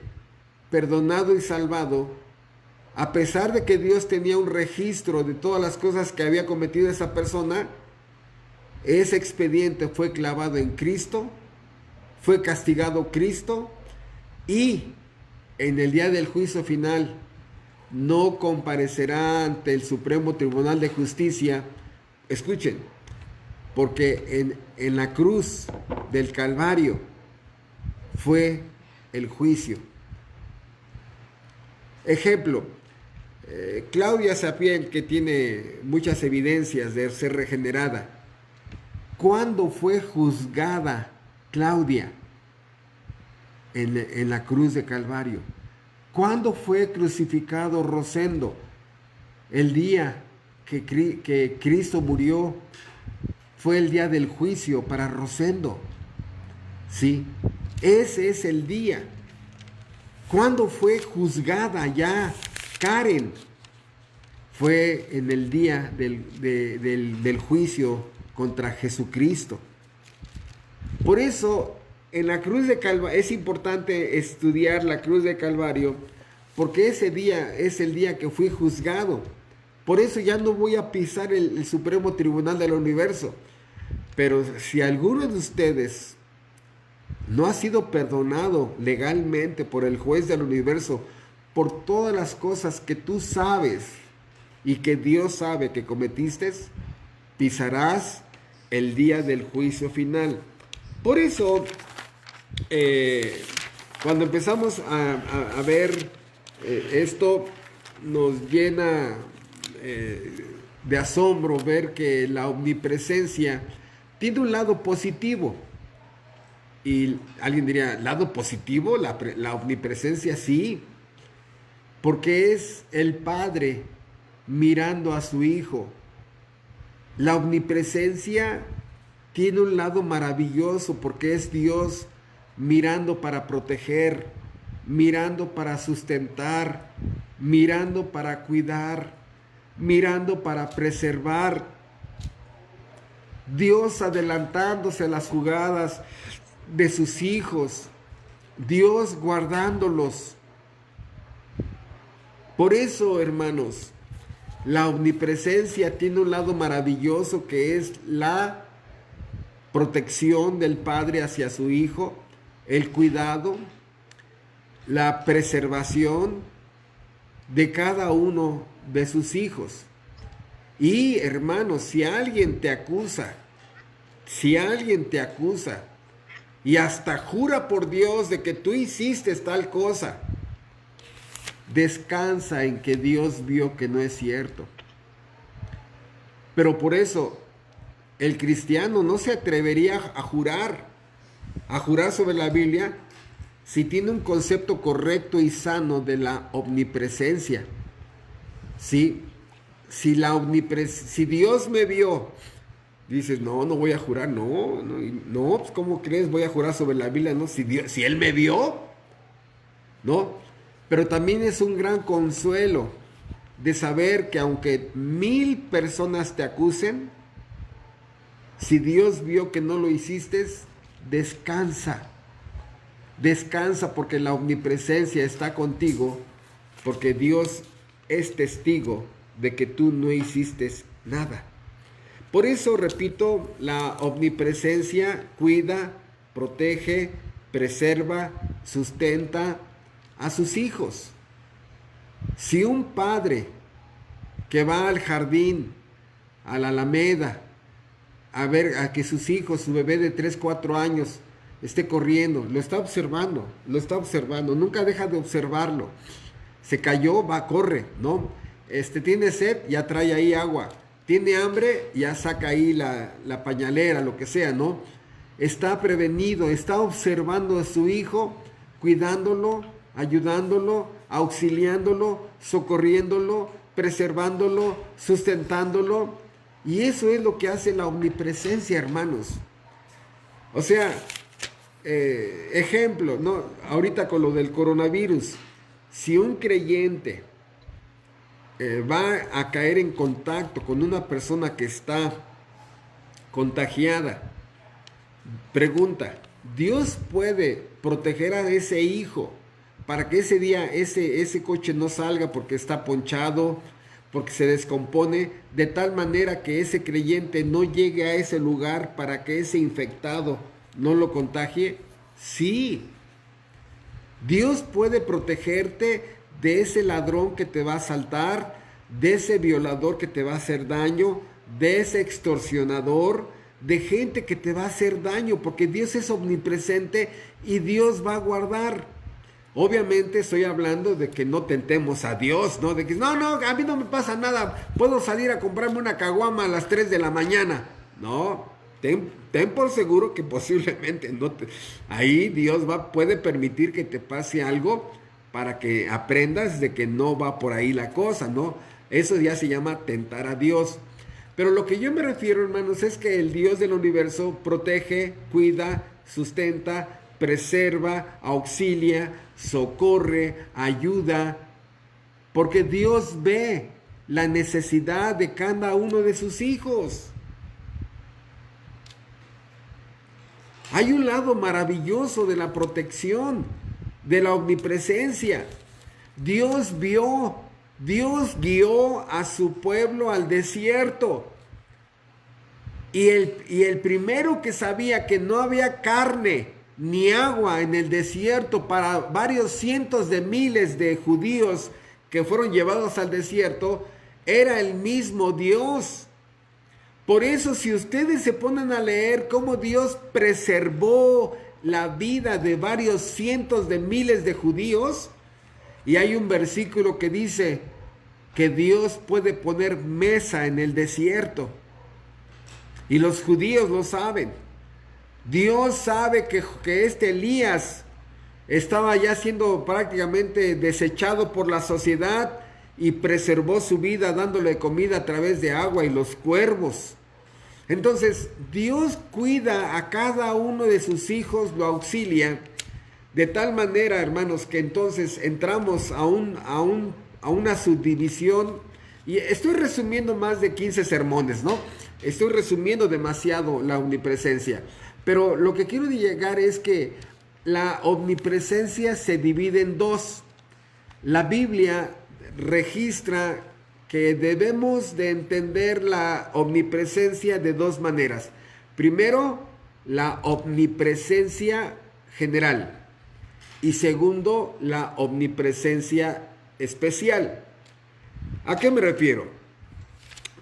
perdonado y salvado, a pesar de que Dios tenía un registro de todas las cosas que había cometido esa persona, ese expediente fue clavado en Cristo, fue castigado Cristo, y en el día del juicio final no comparecerá ante el Supremo Tribunal de Justicia. Escuchen, porque en la cruz del Calvario fue el juicio. Ejemplo, Claudia Sapién, que tiene muchas evidencias de ser regenerada. ¿Cuándo fue juzgada Claudia? En la cruz de Calvario. ¿Cuándo fue crucificado Rosendo? El día que Cristo murió fue el día del juicio para Rosendo. Sí, ese es el día. ¿Cuándo fue juzgada ya Karen? Fue en el día del juicio contra Jesucristo. Por eso, en la cruz de Calvario, es importante estudiar la cruz de Calvario, porque ese día es el día que fui juzgado. Por eso ya no voy a pisar el Supremo Tribunal del Universo. Pero si alguno de ustedes no ha sido perdonado legalmente por el juez del universo por todas las cosas que tú sabes y que Dios sabe que cometiste, pisarás el día del juicio final. Por eso, cuando empezamos a ver esto, nos llena de asombro ver que la omnipresencia tiene un lado positivo. Y alguien diría, ¿lado positivo? La omnipresencia sí, porque es el Padre mirando a su Hijo. La omnipresencia tiene un lado maravilloso porque es Dios mirando para proteger, mirando para sustentar, mirando para cuidar, mirando para preservar. Dios adelantándose a las jugadas de sus hijos, Dios guardándolos. Por eso, hermanos, la omnipresencia tiene un lado maravilloso que es la protección del Padre hacia su Hijo, el cuidado, la preservación de cada uno de sus hijos. Y, hermanos, si alguien te acusa y hasta jura por Dios de que tú hiciste tal cosa, descansa en que Dios vio que no es cierto. Pero por eso el cristiano no se atrevería a jurar sobre la Biblia si tiene un concepto correcto y sano de la omnipresencia. Si Dios me vio, dices, no voy a jurar, no, pues ¿cómo crees? Voy a jurar sobre la Biblia, ¿no? Si Él me vio, ¿no? Pero también es un gran consuelo de saber que aunque 1000 personas te acusen, si Dios vio que no lo hiciste, descansa porque la omnipresencia está contigo, porque Dios es testigo de que tú no hiciste nada. Por eso, repito, la omnipresencia cuida, protege, preserva, sustenta a sus hijos. Si un padre que va al jardín, a la alameda, a ver a que sus hijos, su bebé de 3, 4 años esté corriendo, lo está observando, nunca deja de observarlo. Se cayó, va, corre, ¿no? Tiene sed, ya trae ahí agua. Tiene hambre, ya saca ahí la pañalera, lo que sea, ¿no? Está prevenido, está observando a su hijo, cuidándolo, ayudándolo, auxiliándolo, socorriéndolo, preservándolo, sustentándolo. Y eso es lo que hace la omnipresencia, hermanos. O sea, ejemplo, ¿no? Ahorita con lo del coronavirus, si un creyente va a caer en contacto con una persona que está contagiada, pregunta, ¿Dios puede proteger a ese hijo para que ese día ese coche no salga porque está ponchado, porque se descompone, de tal manera que ese creyente no llegue a ese lugar para que ese infectado no lo contagie? Sí. Dios puede protegerte de ese ladrón que te va a asaltar, de ese violador que te va a hacer daño, de ese extorsionador, de gente que te va a hacer daño, porque Dios es omnipresente y Dios va a guardar. Obviamente estoy hablando de que no tentemos a Dios, ¿no? De que no, a mí no me pasa nada, puedo salir a comprarme una caguama a las 3 de la mañana. No, ten por seguro que posiblemente ahí Dios puede permitir que te pase algo para que aprendas de que no va por ahí la cosa, ¿no? Eso ya se llama tentar a Dios. Pero lo que yo me refiero, hermanos, es que el Dios del universo protege, cuida, sustenta, preserva, auxilia, socorre, ayuda, porque Dios ve la necesidad de cada uno de sus hijos. Hay un lado maravilloso de la protección, de la omnipresencia. Dios guió a su pueblo al desierto. Y el primero que sabía que no había carne ni agua en el desierto para varios cientos de miles de judíos que fueron llevados al desierto, era el mismo Dios. Por eso, si ustedes se ponen a leer cómo Dios preservó la vida de varios cientos de miles de judíos, y hay un versículo que dice que Dios puede poner mesa en el desierto, y los judíos lo saben. Dios sabe que este Elías estaba ya siendo prácticamente desechado por la sociedad, y preservó su vida dándole comida a través de agua y los cuervos. Entonces, Dios cuida a cada uno de sus hijos, lo auxilia, de tal manera, hermanos, que entonces entramos a una subdivisión, y estoy resumiendo más de 15 sermones, ¿no? Estoy resumiendo demasiado la omnipresencia, pero lo que quiero llegar es que la omnipresencia se divide en dos. La Biblia registra que debemos de entender la omnipresencia de dos maneras. Primero, la omnipresencia general, y segundo, la omnipresencia especial. ¿A qué me refiero?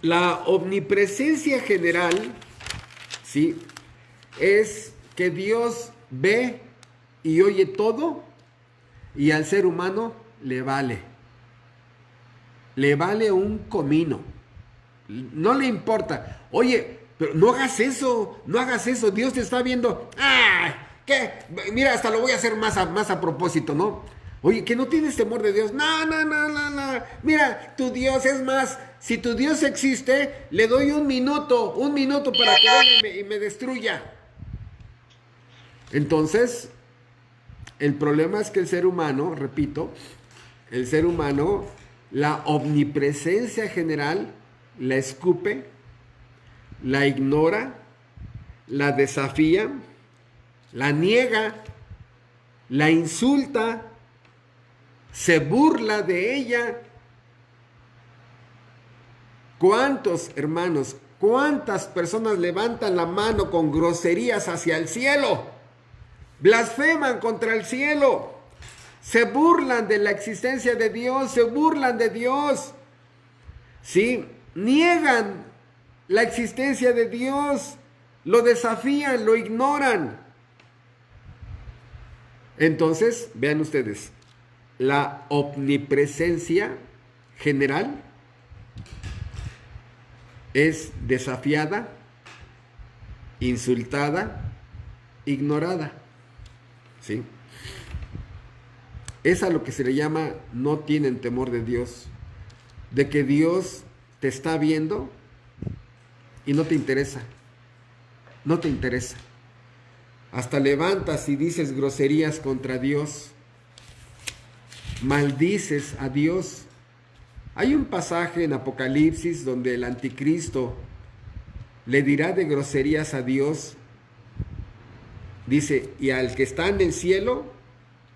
La omnipresencia general, ¿sí?, es que Dios ve y oye todo, y al ser humano le vale un comino, no le importa. Oye, pero no hagas eso, Dios te está viendo. ¡Ah! ¿Qué? Mira, hasta lo voy a hacer más a propósito, ¿no? Oye, que no tienes temor de Dios. No. Mira, tu Dios, es más, si tu Dios existe, le doy un minuto para que venga y me destruya. Entonces, el problema es que el ser humano, repito, la omnipresencia general la escupe, la ignora, la desafía, la niega, la insulta, se burla de ella. ¿Cuántos, hermanos, cuántas personas levantan la mano con groserías hacia el cielo? Blasfeman contra el cielo. Se burlan de la existencia de Dios, se burlan de Dios. Sí, niegan la existencia de Dios, lo desafían, lo ignoran. Entonces, vean ustedes, la omnipresencia general es desafiada, insultada, ignorada. ¿Sí? Es a lo que se le llama no tienen temor de Dios, de que Dios te está viendo y no te interesa, Hasta levantas y dices groserías contra Dios, maldices a Dios. Hay un pasaje en Apocalipsis donde el anticristo le dirá de groserías a Dios. Dice, y al que está en el cielo,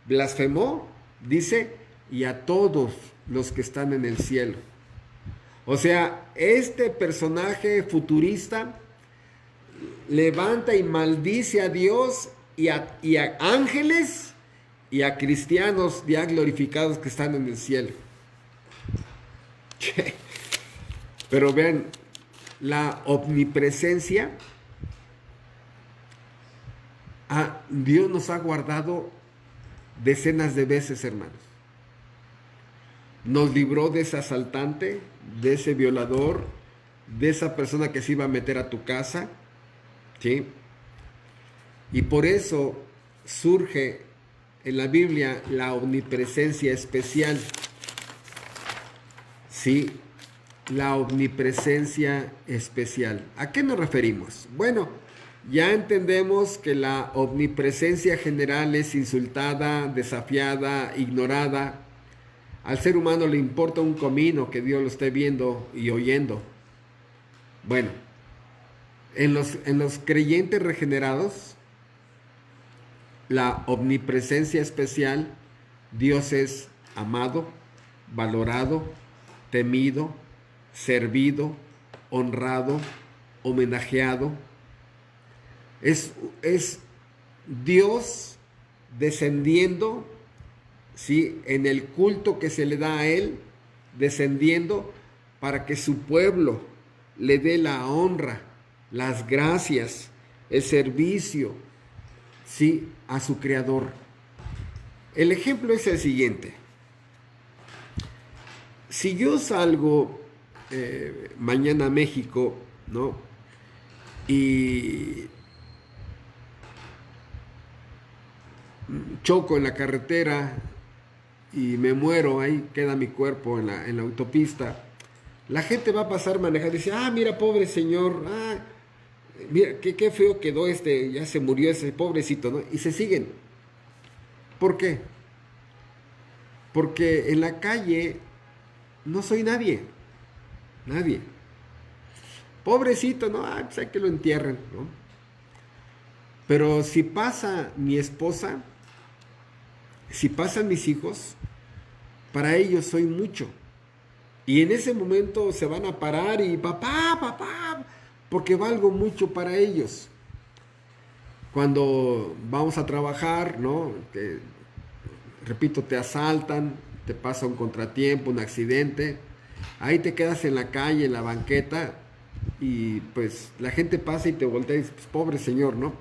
blasfemó, dice, y a todos los que están en el cielo. O sea, este personaje futurista levanta y maldice a Dios y a ángeles y a cristianos ya glorificados que están en el cielo. Pero vean, la omnipresencia, Dios nos ha guardado decenas de veces, hermanos. Nos libró de ese asaltante, de ese violador, de esa persona que se iba a meter a tu casa, ¿sí? Y por eso surge en la Biblia la omnipresencia especial. Sí, la omnipresencia especial. ¿A qué nos referimos? Bueno, ya entendemos que la omnipresencia general es insultada, desafiada, ignorada. Al ser humano le importa un comino que Dios lo esté viendo y oyendo. Bueno, en los creyentes regenerados, la omnipresencia especial, Dios es amado, valorado, temido, servido, honrado, homenajeado. Es Dios descendiendo, ¿sí?, en el culto que se le da a Él, descendiendo para que su pueblo le dé la honra, las gracias, el servicio, ¿sí?, a su Creador. El ejemplo es el siguiente. Si yo salgo mañana a México, ¿no?, y choco en la carretera y me muero, ahí queda mi cuerpo en la autopista, la gente va a pasar manejando y dice, mira, pobre señor, mira, qué feo quedó ya se murió ese pobrecito, ¿no? Y se siguen. ¿Por qué? Porque en la calle no soy nadie. Pobrecito, ¿no? Pues hay que lo entierren, ¿no? Pero si pasa mi esposa, si pasan mis hijos, para ellos soy mucho. Y en ese momento se van a parar y papá, porque valgo mucho para ellos. Cuando vamos a trabajar, ¿no?, repito, te asaltan, te pasa un contratiempo, un accidente, ahí te quedas en la calle, en la banqueta, y pues la gente pasa y te voltea y dice, pues, pobre señor, ¿no?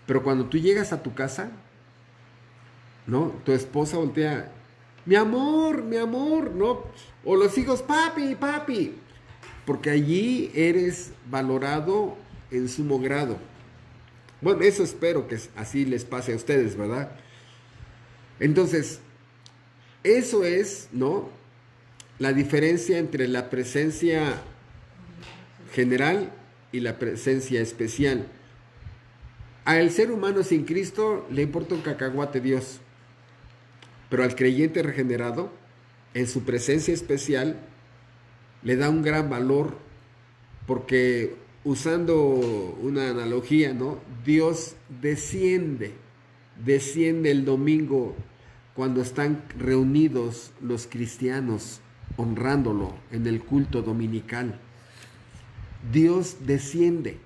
Pero cuando tú llegas a tu casa, ¿no?, tu esposa voltea, mi amor, ¿no? O los hijos, papi, porque allí eres valorado en sumo grado. Bueno, eso espero que así les pase a ustedes, ¿verdad? Entonces, eso es, ¿no?, la diferencia entre la presencia general y la presencia especial. Al ser humano sin Cristo le importa un cacahuate Dios, pero al creyente regenerado, en su presencia especial, le da un gran valor, porque, usando una analogía, ¿no?, Dios desciende el domingo cuando están reunidos los cristianos honrándolo en el culto dominical. Dios desciende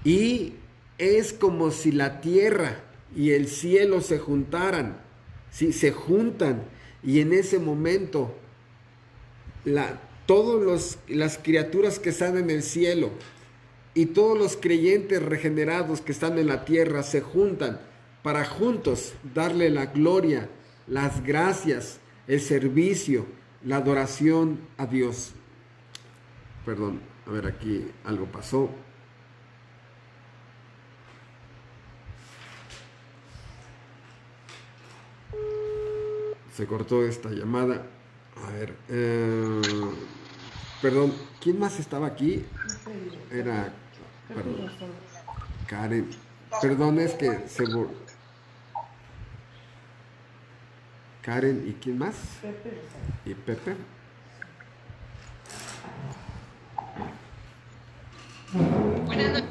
y es como si la tierra y el cielo se juntaran, ¿sí?, se juntan, y en ese momento todas las criaturas que están en el cielo y todos los creyentes regenerados que están en la tierra se juntan para juntos darle la gloria, las gracias, el servicio, la adoración a Dios. Perdón, a ver, aquí algo pasó. Se cortó esta llamada. A ver, perdón, ¿quién más estaba aquí? Era, perdón, Karen. Perdón, es que Karen, ¿y quién más? Pepe. ¿Y Pepe? Buenas noches.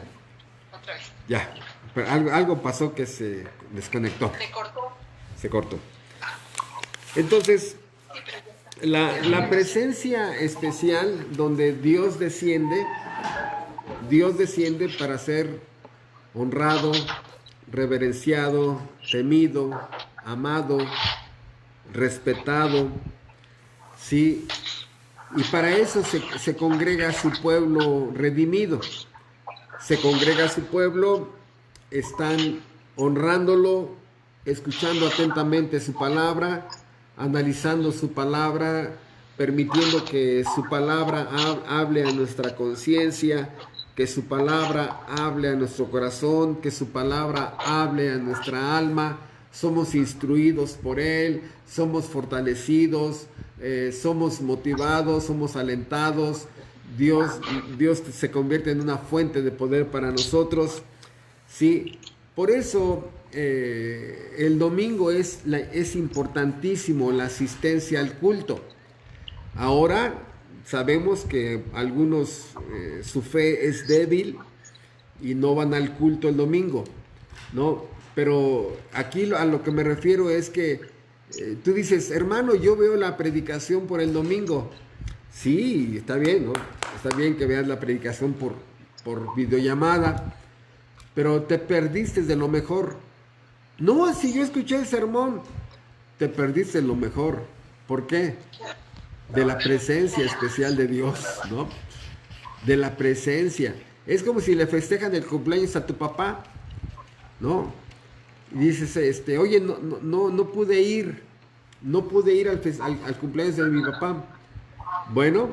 Otra vez. Ya, pero algo pasó que se desconectó. Se cortó. Entonces, la presencia especial donde Dios desciende para ser honrado, reverenciado, temido, amado, respetado, ¿sí? Y para eso se congrega su pueblo redimido. Se congrega su pueblo, están honrándolo, escuchando atentamente su palabra, analizando su palabra, permitiendo que su palabra hable a nuestra conciencia, que su palabra hable a nuestro corazón, que su palabra hable a nuestra alma. Somos instruidos por Él, somos fortalecidos, somos motivados, somos alentados. Dios se convierte en una fuente de poder para nosotros, ¿sí? Por eso el domingo es importantísimo la asistencia al culto. Ahora sabemos que algunos su fe es débil y no van al culto el domingo, ¿no? Pero aquí a lo que me refiero es que tú dices, hermano, yo veo la predicación por el domingo. Sí, está bien, ¿no? Está bien que veas la predicación por videollamada, pero te perdiste de lo mejor. No, si yo escuché el sermón, te perdiste de lo mejor. ¿Por qué? De la presencia especial de Dios, ¿no? De la presencia. Es como si le festejan el cumpleaños a tu papá, ¿no? Y dices, oye, no pude ir al cumpleaños de mi papá. Bueno,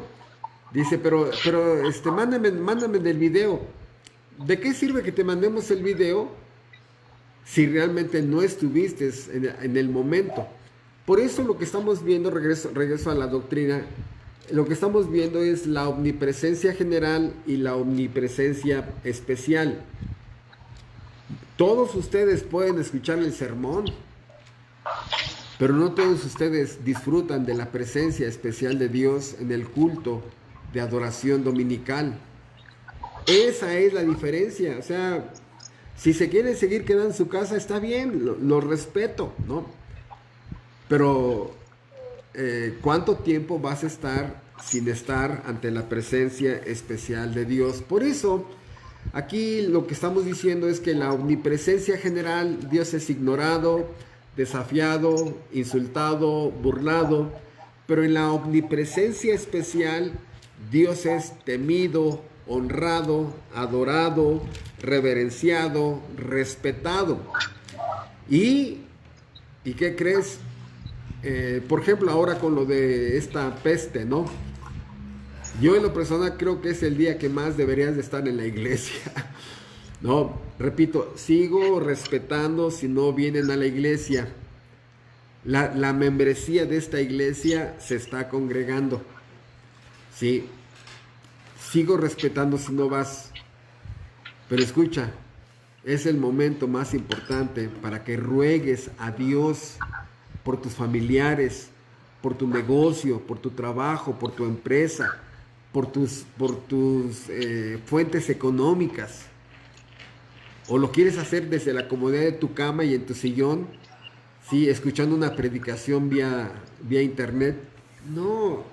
dice, pero mándame del video. ¿De qué sirve que te mandemos el video si realmente no estuviste en el momento? Por eso lo que estamos viendo, regreso a la doctrina, lo que estamos viendo es la omnipresencia general y la omnipresencia especial. Todos ustedes pueden escuchar el sermón, pero no todos ustedes disfrutan de la presencia especial de Dios en el culto de adoración dominical. Esa es la diferencia. O sea, si se quieren seguir quedando en su casa, está bien, lo respeto, ¿no? Pero, ¿cuánto tiempo vas a estar sin estar ante la presencia especial de Dios? Por eso, aquí lo que estamos diciendo es que la omnipresencia general, Dios es ignorado, desafiado, insultado, burlado, pero en la omnipresencia especial, Dios es temido, honrado, adorado, reverenciado, respetado. ¿Y qué crees? Por ejemplo, ahora con lo de esta peste, ¿no? Yo en lo personal creo que es el día que más deberías de estar en la iglesia. No, repito, sigo respetando si no vienen a la iglesia. La membresía de esta iglesia se está congregando. Sí, sigo respetando si no vas. Pero escucha, es el momento más importante para que ruegues a Dios por tus familiares, por tu negocio, por tu trabajo, por tu empresa, por tus fuentes económicas. O lo quieres hacer desde la comodidad de tu cama y en tu sillón, sí, escuchando una predicación vía internet. No.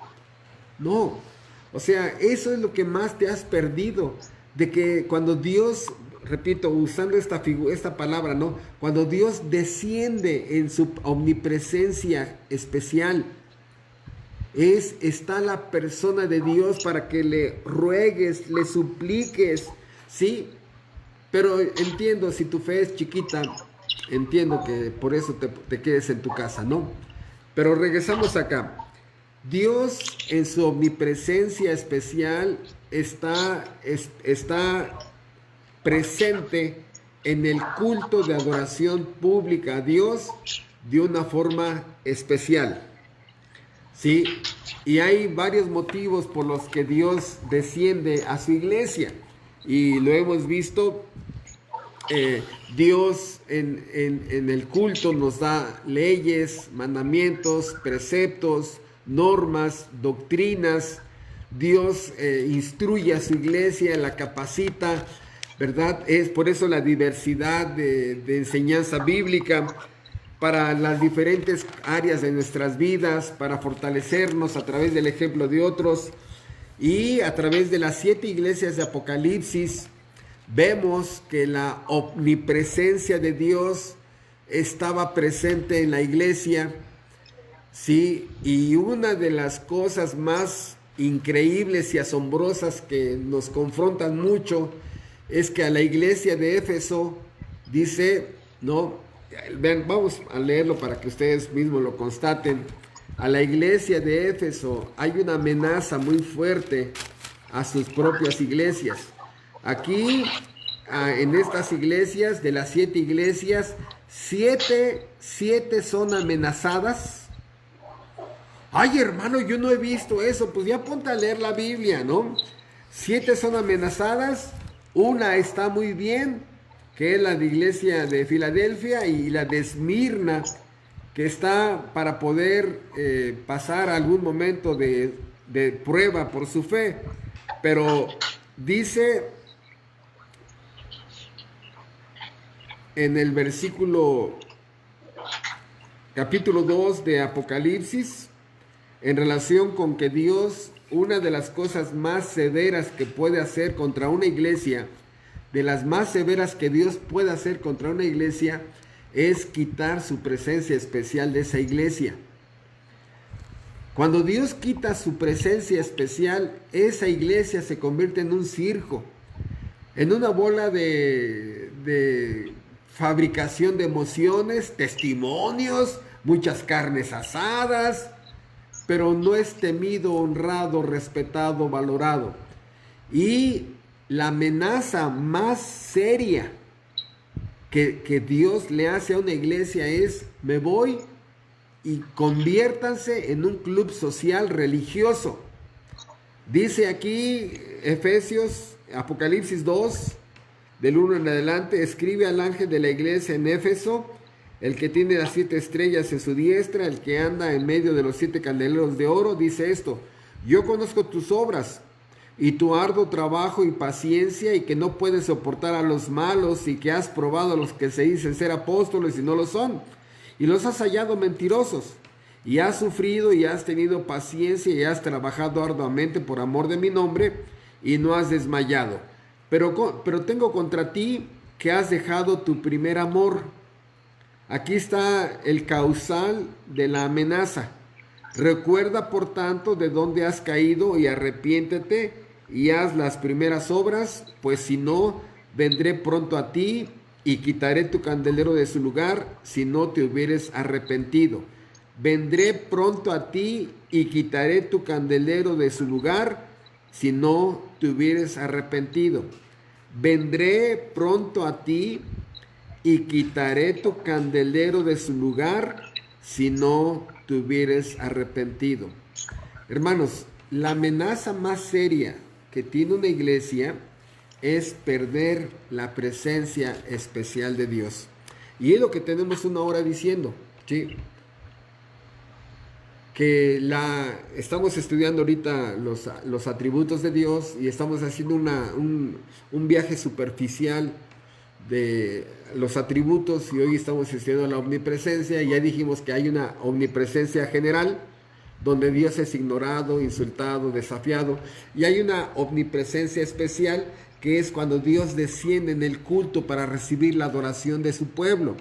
O sea, eso es lo que más te has perdido. De que cuando Dios, repito, usando esta palabra, ¿no? Cuando Dios desciende en su omnipresencia especial, está la persona de Dios para que le ruegues, le supliques, ¿sí? Pero entiendo, si tu fe es chiquita, entiendo que por eso te quedes en tu casa, ¿no? Pero regresamos acá. Dios en su omnipresencia especial está presente en el culto de adoración pública a Dios de una forma especial. ¿Sí? Y hay varios motivos por los que Dios desciende a su iglesia. Y lo hemos visto. Dios en el culto nos da leyes, mandamientos, preceptos, normas, doctrinas. Dios instruye a su iglesia, la capacita, ¿verdad? Es por eso la diversidad de enseñanza bíblica para las diferentes áreas de nuestras vidas, para fortalecernos a través del ejemplo de otros. Y a través de las 7 iglesias de Apocalipsis, vemos que la omnipresencia de Dios estaba presente en la iglesia, ¿sí? Y una de las cosas más increíbles y asombrosas que nos confrontan mucho es que a la iglesia de Éfeso dice, ¿no? Vean, vamos a leerlo para que ustedes mismos lo constaten. A la iglesia de Éfeso hay una amenaza muy fuerte a sus propias iglesias. Aquí, en estas iglesias, de las 7 iglesias, 7 son amenazadas. Ay, hermano, yo no he visto eso. Pues ya ponte a leer la Biblia, ¿no? 7 son amenazadas. Una está muy bien, que es la de iglesia de Filadelfia, y la de Esmirna, que está para poder pasar algún momento de prueba por su fe. Pero dice en el capítulo 2 de Apocalipsis, en relación con que Dios, una de las cosas más severas que puede hacer contra una iglesia, de las más severas que Dios puede hacer contra una iglesia es quitar su presencia especial de esa iglesia. Cuando Dios quita su presencia especial, esa iglesia se convierte en un circo, en una bola de fabricación de emociones, testimonios, muchas carnes asadas, pero no es temido, honrado, respetado, valorado. Y la amenaza más seria que Dios le hace a una iglesia es: me voy y conviértanse en un club social religioso. Dice aquí Apocalipsis 2, del 1 en adelante: escribe al ángel de la iglesia en Éfeso, el que tiene las 7 estrellas en su diestra, el que anda en medio de los 7 candeleros de oro, dice esto: yo conozco tus obras y tu arduo trabajo y paciencia, y que no puedes soportar a los malos, y que has probado a los que se dicen ser apóstoles y no lo son, y los has hallado mentirosos, y has sufrido y has tenido paciencia y has trabajado arduamente por amor de mi nombre y no has desmayado. Pero tengo contra ti que has dejado tu primer amor. Aquí está el causal de la amenaza. Recuerda, por tanto, de dónde has caído y arrepiéntete y haz las primeras obras, pues si no, vendré pronto a ti y quitaré tu candelero de su lugar si no te hubieres arrepentido. Vendré pronto a ti y quitaré tu candelero de su lugar si no te hubieres arrepentido. Vendré pronto a ti y quitaré tu candelero de su lugar si no te hubieres arrepentido. Hermanos, la amenaza más seria que tiene una iglesia es perder la presencia especial de Dios. Y es lo que tenemos una hora diciendo, ¿sí? Que estamos estudiando ahorita los atributos de Dios y estamos haciendo un viaje superficial de los atributos, y hoy estamos estudiando la omnipresencia. Y ya dijimos que hay una omnipresencia general, donde Dios es ignorado, insultado, desafiado, y hay una omnipresencia especial, que es cuando Dios desciende en el culto para recibir la adoración de su pueblo.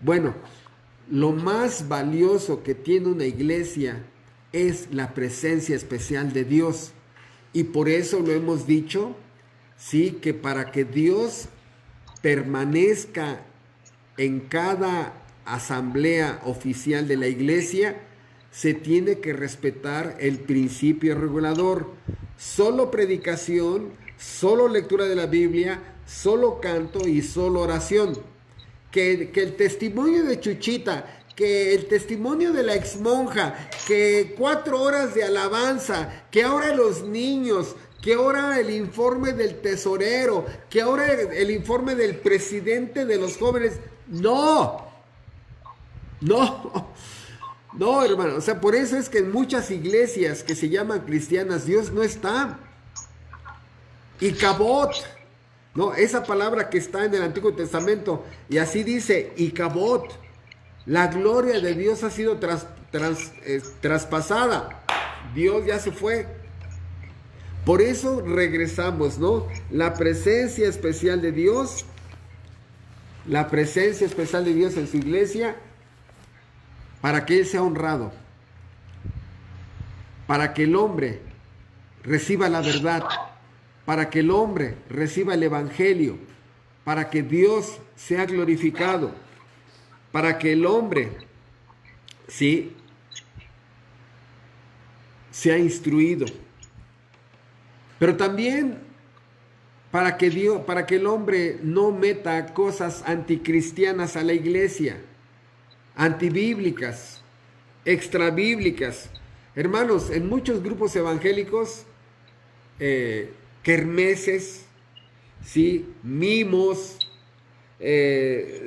Bueno, lo más valioso que tiene una iglesia es la presencia especial de Dios, y por eso lo hemos dicho, sí, que para que Dios permanezca en cada asamblea oficial de la iglesia, se tiene que respetar el principio regulador. Solo predicación, solo lectura de la Biblia, solo canto y solo oración. Que el testimonio de Chuchita, que el testimonio de la exmonja, que 4 horas de alabanza, que ahora los niños, que ahora el informe del tesorero, que ahora el informe del presidente de los jóvenes. No, hermano. O sea, por eso es que en muchas iglesias que se llaman cristianas, Dios no está. Y cabot, no, esa palabra que está en el Antiguo Testamento, y así dice, y cabot, la gloria de Dios ha sido traspasada. Dios ya se fue. Por eso regresamos, ¿no? La presencia especial de Dios en su iglesia, para que Él sea honrado, para que el hombre reciba la verdad, para que el hombre reciba el evangelio, para que Dios sea glorificado, para que el hombre, sí, sea instruido, pero también para que el hombre no meta cosas anticristianas a la iglesia, antibíblicas, extrabíblicas. Hermanos, en muchos grupos evangélicos, kermeses, ¿sí? Mimos,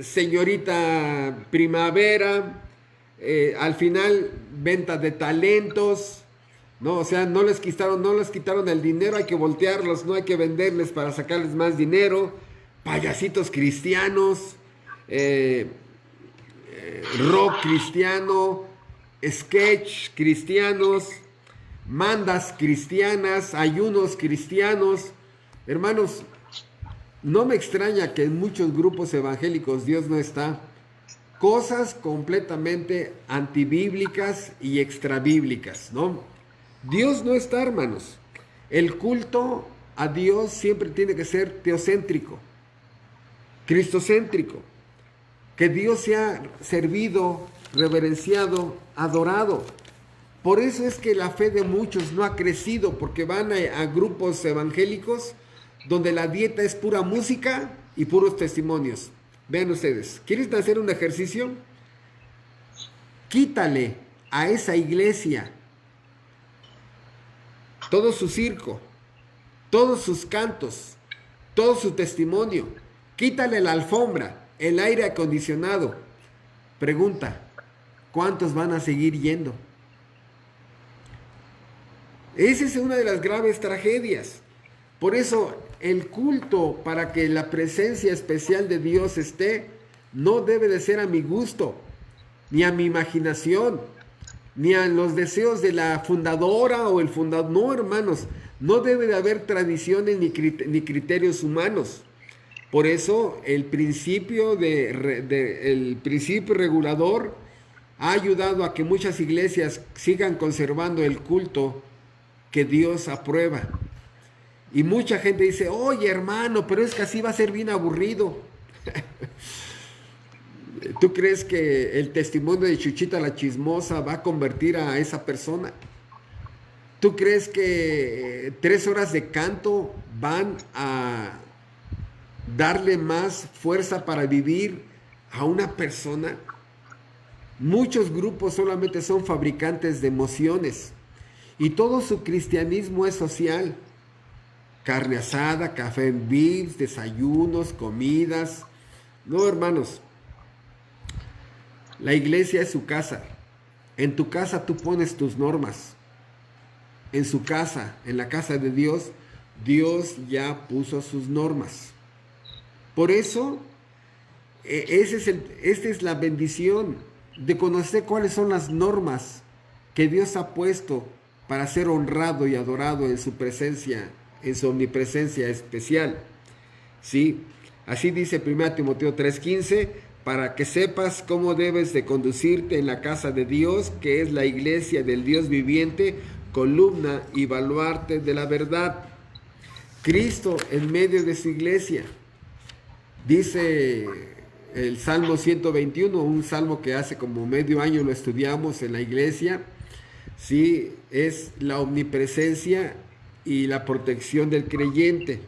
señorita primavera, al final venta de talentos, ¿no? O sea, no les quitaron el dinero, hay que voltearlos, no hay que venderles para sacarles más dinero. Payasitos cristianos, rock cristiano, sketch cristianos, mandas cristianas, ayunos cristianos. Hermanos, No me extraña que en muchos grupos evangélicos Dios no está. Cosas completamente antibíblicas y extrabíblicas, ¿no? Dios no está, hermanos. El culto a Dios siempre tiene que ser teocéntrico, cristocéntrico. Que Dios sea servido, reverenciado, adorado. Por eso es que la fe de muchos no ha crecido, porque van a grupos evangélicos donde la dieta es pura música y puros testimonios. Vean ustedes, ¿quieren hacer un ejercicio? Quítale a esa iglesia todo su circo, todos sus cantos, todo su testimonio. Quítale la alfombra, el aire acondicionado. Pregunta, ¿cuántos van a seguir yendo? Esa es una de las graves tragedias. Por eso el culto, para que la presencia especial de Dios esté, no debe de ser a mi gusto, ni a mi imaginación, ni a los deseos de la fundadora o el fundador. No, hermanos, no debe de haber tradiciones ni criterios humanos. Por eso el principio regulador ha ayudado a que muchas iglesias sigan conservando el culto que Dios aprueba. Y mucha gente dice, oye hermano, pero es que así va a ser bien aburrido. ¿Tú crees que el testimonio de Chuchita la Chismosa va a convertir a esa persona? ¿Tú crees que 3 horas de canto van a darle más fuerza para vivir a una persona? Muchos grupos solamente son fabricantes de emociones y todo su cristianismo es social. Carne asada, café en Vips, desayunos, comidas. No, hermanos. La iglesia es su casa. En tu casa tú pones tus normas. En su casa, en la casa de Dios, Dios ya puso sus normas. Por eso, esta es la bendición de conocer cuáles son las normas que Dios ha puesto para ser honrado y adorado en su presencia, en su omnipresencia especial. ¿Sí? Así dice 1 Timoteo 3:15, para que sepas cómo debes de conducirte en la casa de Dios, que es la iglesia del Dios viviente, columna y baluarte de la verdad. Cristo en medio de su iglesia. Dice el Salmo 121, un salmo que hace como medio año lo estudiamos en la iglesia. Sí, es la omnipresencia y la protección del creyente.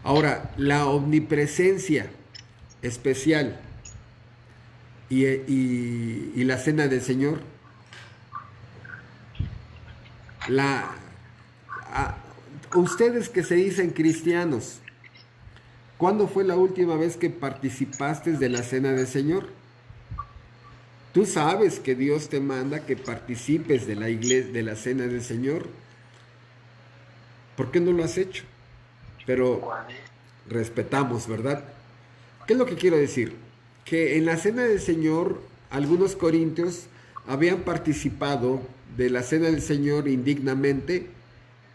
Ahora, la omnipresencia especial y la cena del Señor. Ustedes que se dicen cristianos, ¿cuándo fue la última vez que participaste de la cena del Señor? Tú sabes que Dios te manda que participes de la iglesia, de la cena del Señor. ¿Por qué no lo has hecho? Pero respetamos, ¿verdad? ¿Qué es lo que quiero decir? Que en la cena del Señor, algunos corintios habían participado de la cena del Señor indignamente,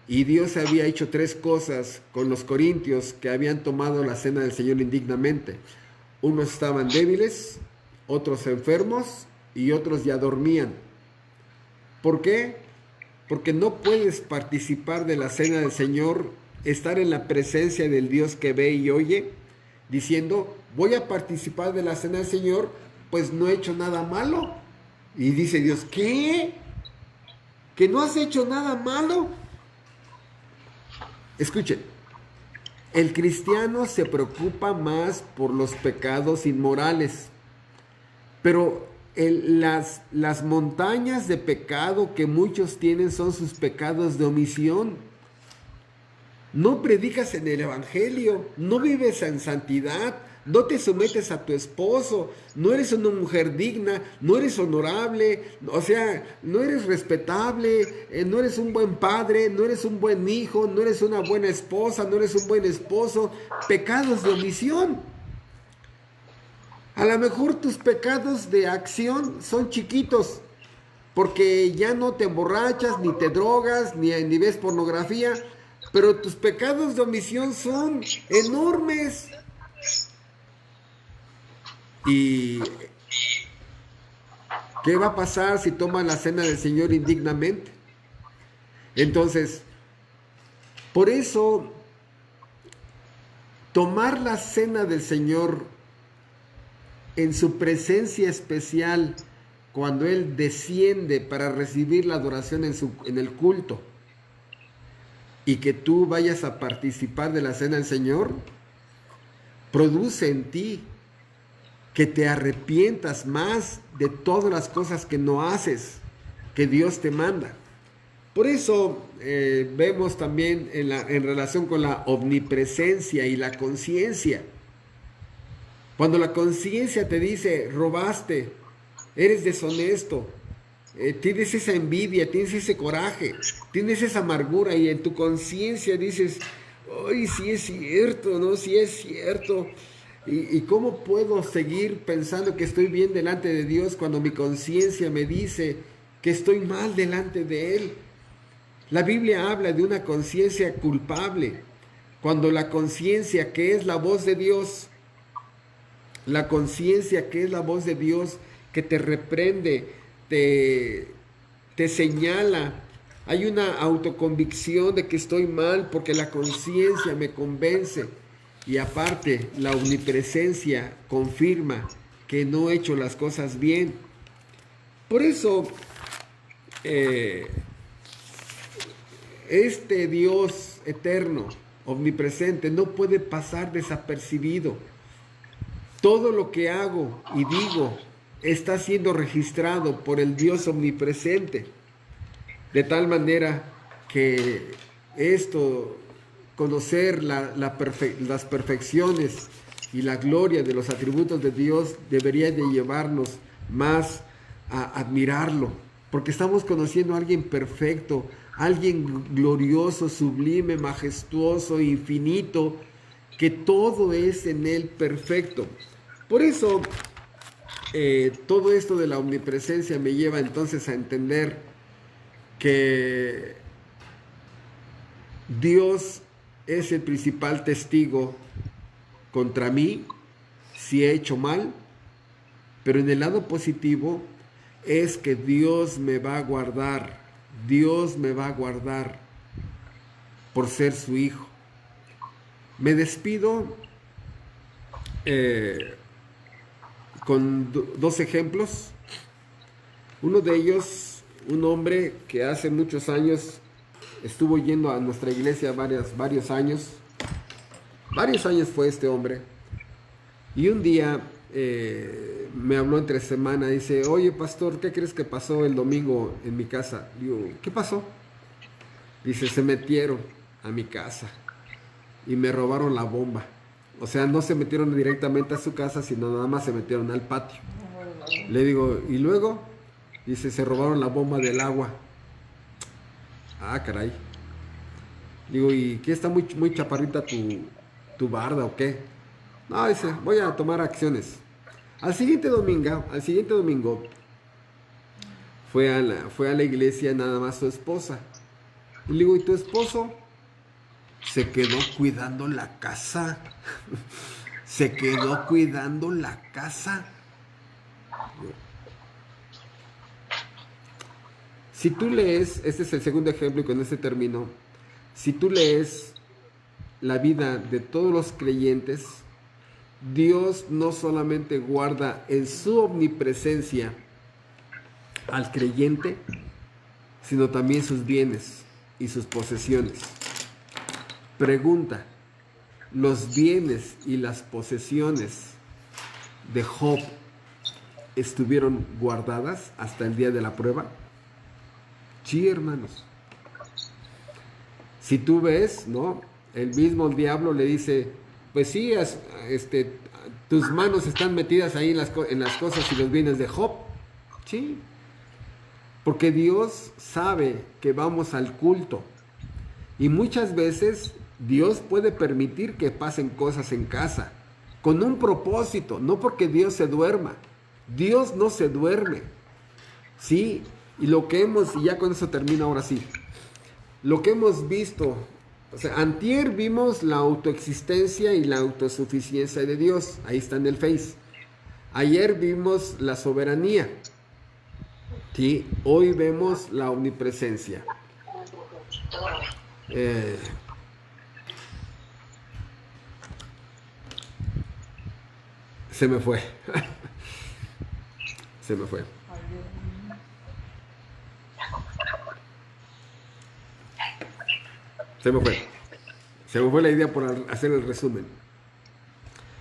y Dios había hecho 3 cosas con los corintios que habían tomado la cena del Señor indignamente. Unos estaban débiles, otros enfermos y otros ya dormían. ¿Por qué? Porque no puedes participar de la cena del Señor, estar en la presencia del Dios que ve y oye, diciendo, voy a participar de la cena del Señor, pues no he hecho nada malo. Y dice Dios, ¿qué? ¿Que no has hecho nada malo? Escuchen, el cristiano se preocupa más por los pecados inmorales, pero las montañas de pecado que muchos tienen son sus pecados de omisión. No predicas en el evangelio, no vives en santidad, no te sometes a tu esposo, no eres una mujer digna, no eres honorable, o sea, no eres respetable, no eres un buen padre, no eres un buen hijo, no eres una buena esposa, no eres un buen esposo. Pecados de omisión. A lo mejor tus pecados de acción son chiquitos, porque ya no te emborrachas, ni te drogas, ni ves pornografía, pero tus pecados de omisión son enormes. ¿Y qué va a pasar si tomas la cena del Señor indignamente? Entonces, por eso, tomar la cena del Señor en su presencia especial, cuando Él desciende para recibir la adoración en el culto, y que tú vayas a participar de la cena del Señor, produce en ti que te arrepientas más de todas las cosas que no haces, que Dios te manda. Por eso vemos también en relación con la omnipresencia y la conciencia. Cuando la conciencia te dice, robaste, eres deshonesto, tienes esa envidia, tienes ese coraje, tienes esa amargura, y en tu conciencia dices, ¡ay, sí es cierto, no, sí es cierto! ¿Y cómo puedo seguir pensando que estoy bien delante de Dios cuando mi conciencia me dice que estoy mal delante de Él? La Biblia habla de una conciencia culpable, cuando la conciencia, que es la voz de Dios, la conciencia que es la voz de Dios, que te reprende, te señala, hay una autoconvicción de que estoy mal porque la conciencia me convence, y aparte la omnipresencia confirma que no he hecho las cosas bien. Por eso este Dios eterno, omnipresente, no puede pasar desapercibido. Todo lo que hago y digo está siendo registrado por el Dios omnipresente, de tal manera que esto, conocer las perfecciones y la gloria de los atributos de Dios, debería de llevarnos más a admirarlo, porque estamos conociendo a alguien perfecto, alguien glorioso, sublime, majestuoso, infinito, que todo es en Él perfecto. Por eso, todo esto de la omnipresencia me lleva entonces a entender que Dios es el principal testigo contra mí si he hecho mal, pero en el lado positivo es que Dios me va a guardar, Dios me va a guardar por ser su hijo. Me despido con dos ejemplos. Uno de ellos, un hombre que hace muchos años estuvo yendo a nuestra iglesia varios años. Varios años fue este hombre. Y un día me habló entre semana, dice, oye pastor, ¿qué crees que pasó el domingo en mi casa? Digo, ¿qué pasó? Dice, se metieron a mi casa y me robaron la bomba. O sea, no se metieron directamente a su casa, sino nada más se metieron al patio. Le digo, ¿y luego? Dice, se robaron la bomba del agua. Ah, caray. Digo, ¿y qué, está muy chaparrita tu barda o qué? No, dice, voy a tomar acciones. Al siguiente domingo fue a la iglesia nada más su esposa. Y le digo, ¿y tu esposo? Se quedó cuidando la casa. Se quedó cuidando la casa. Si tú lees, este es el segundo ejemplo y con este termino. Si tú lees la vida de todos los creyentes, Dios no solamente guarda en su omnipresencia al creyente, sino también sus bienes y sus posesiones. Pregunta, ¿los bienes y las posesiones de Job estuvieron guardadas hasta el día de la prueba? Sí, hermanos. Si tú ves, ¿no? El mismo diablo le dice, pues sí, tus manos están metidas ahí en las cosas y los bienes de Job. Sí. Porque Dios sabe que vamos al culto. Y muchas veces Dios puede permitir que pasen cosas en casa con un propósito, no porque Dios se duerma. Dios no se duerme. Sí, y ya con eso termino ahora sí. Lo que hemos visto O sea, antier vimos la autoexistencia y la autosuficiencia de Dios. Ahí está en el Face. Ayer vimos la soberanía. ¿Sí? Hoy vemos la omnipresencia. Se me fue. Se me fue. Se me fue. Se me fue la idea por hacer el resumen.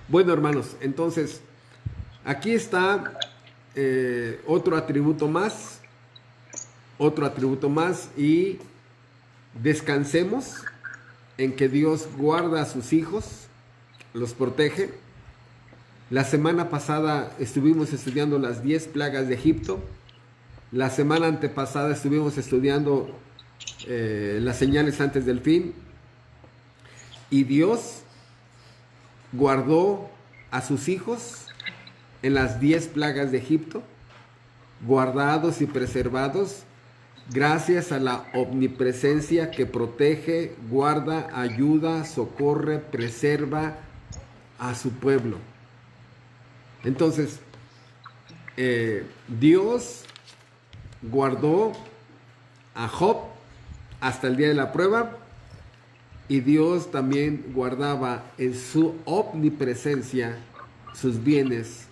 Bueno, hermanos, entonces, aquí está otro atributo más. Otro atributo más. Y descansemos en que Dios guarda a sus hijos, los protege. La semana pasada estuvimos estudiando las 10 plagas de Egipto. La semana antepasada estuvimos estudiando las señales antes del fin. Y Dios guardó a sus hijos en las 10 plagas de Egipto, guardados y preservados gracias a la omnipresencia que protege, guarda, ayuda, socorre, preserva a su pueblo. Entonces, Dios guardó a Job hasta el día de la prueba, y Dios también guardaba en su omnipresencia sus bienes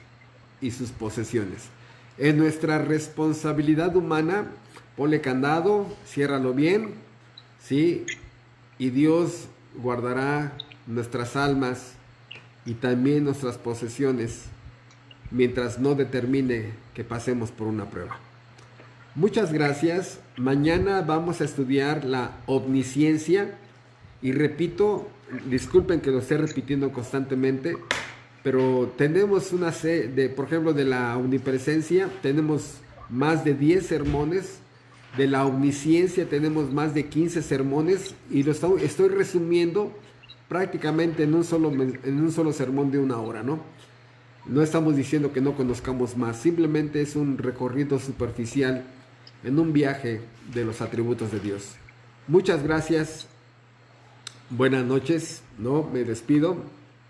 y sus posesiones. En nuestra responsabilidad humana, ponle candado, ciérralo bien, ¿sí? Y Dios guardará nuestras almas y también nuestras posesiones mientras no determine que pasemos por una prueba. Muchas gracias. Mañana vamos a estudiar la omnisciencia. Y repito, disculpen que lo esté repitiendo constantemente, pero tenemos una serie, por ejemplo, de la omnipresencia, tenemos más de 10 sermones, de la omnisciencia tenemos más de 15 sermones, y lo estoy resumiendo prácticamente en un solo sermón de 1 hora, ¿no? No estamos diciendo que no conozcamos más, simplemente es un recorrido superficial en un viaje de los atributos de Dios. Muchas gracias. Buenas noches, ¿no? Me despido.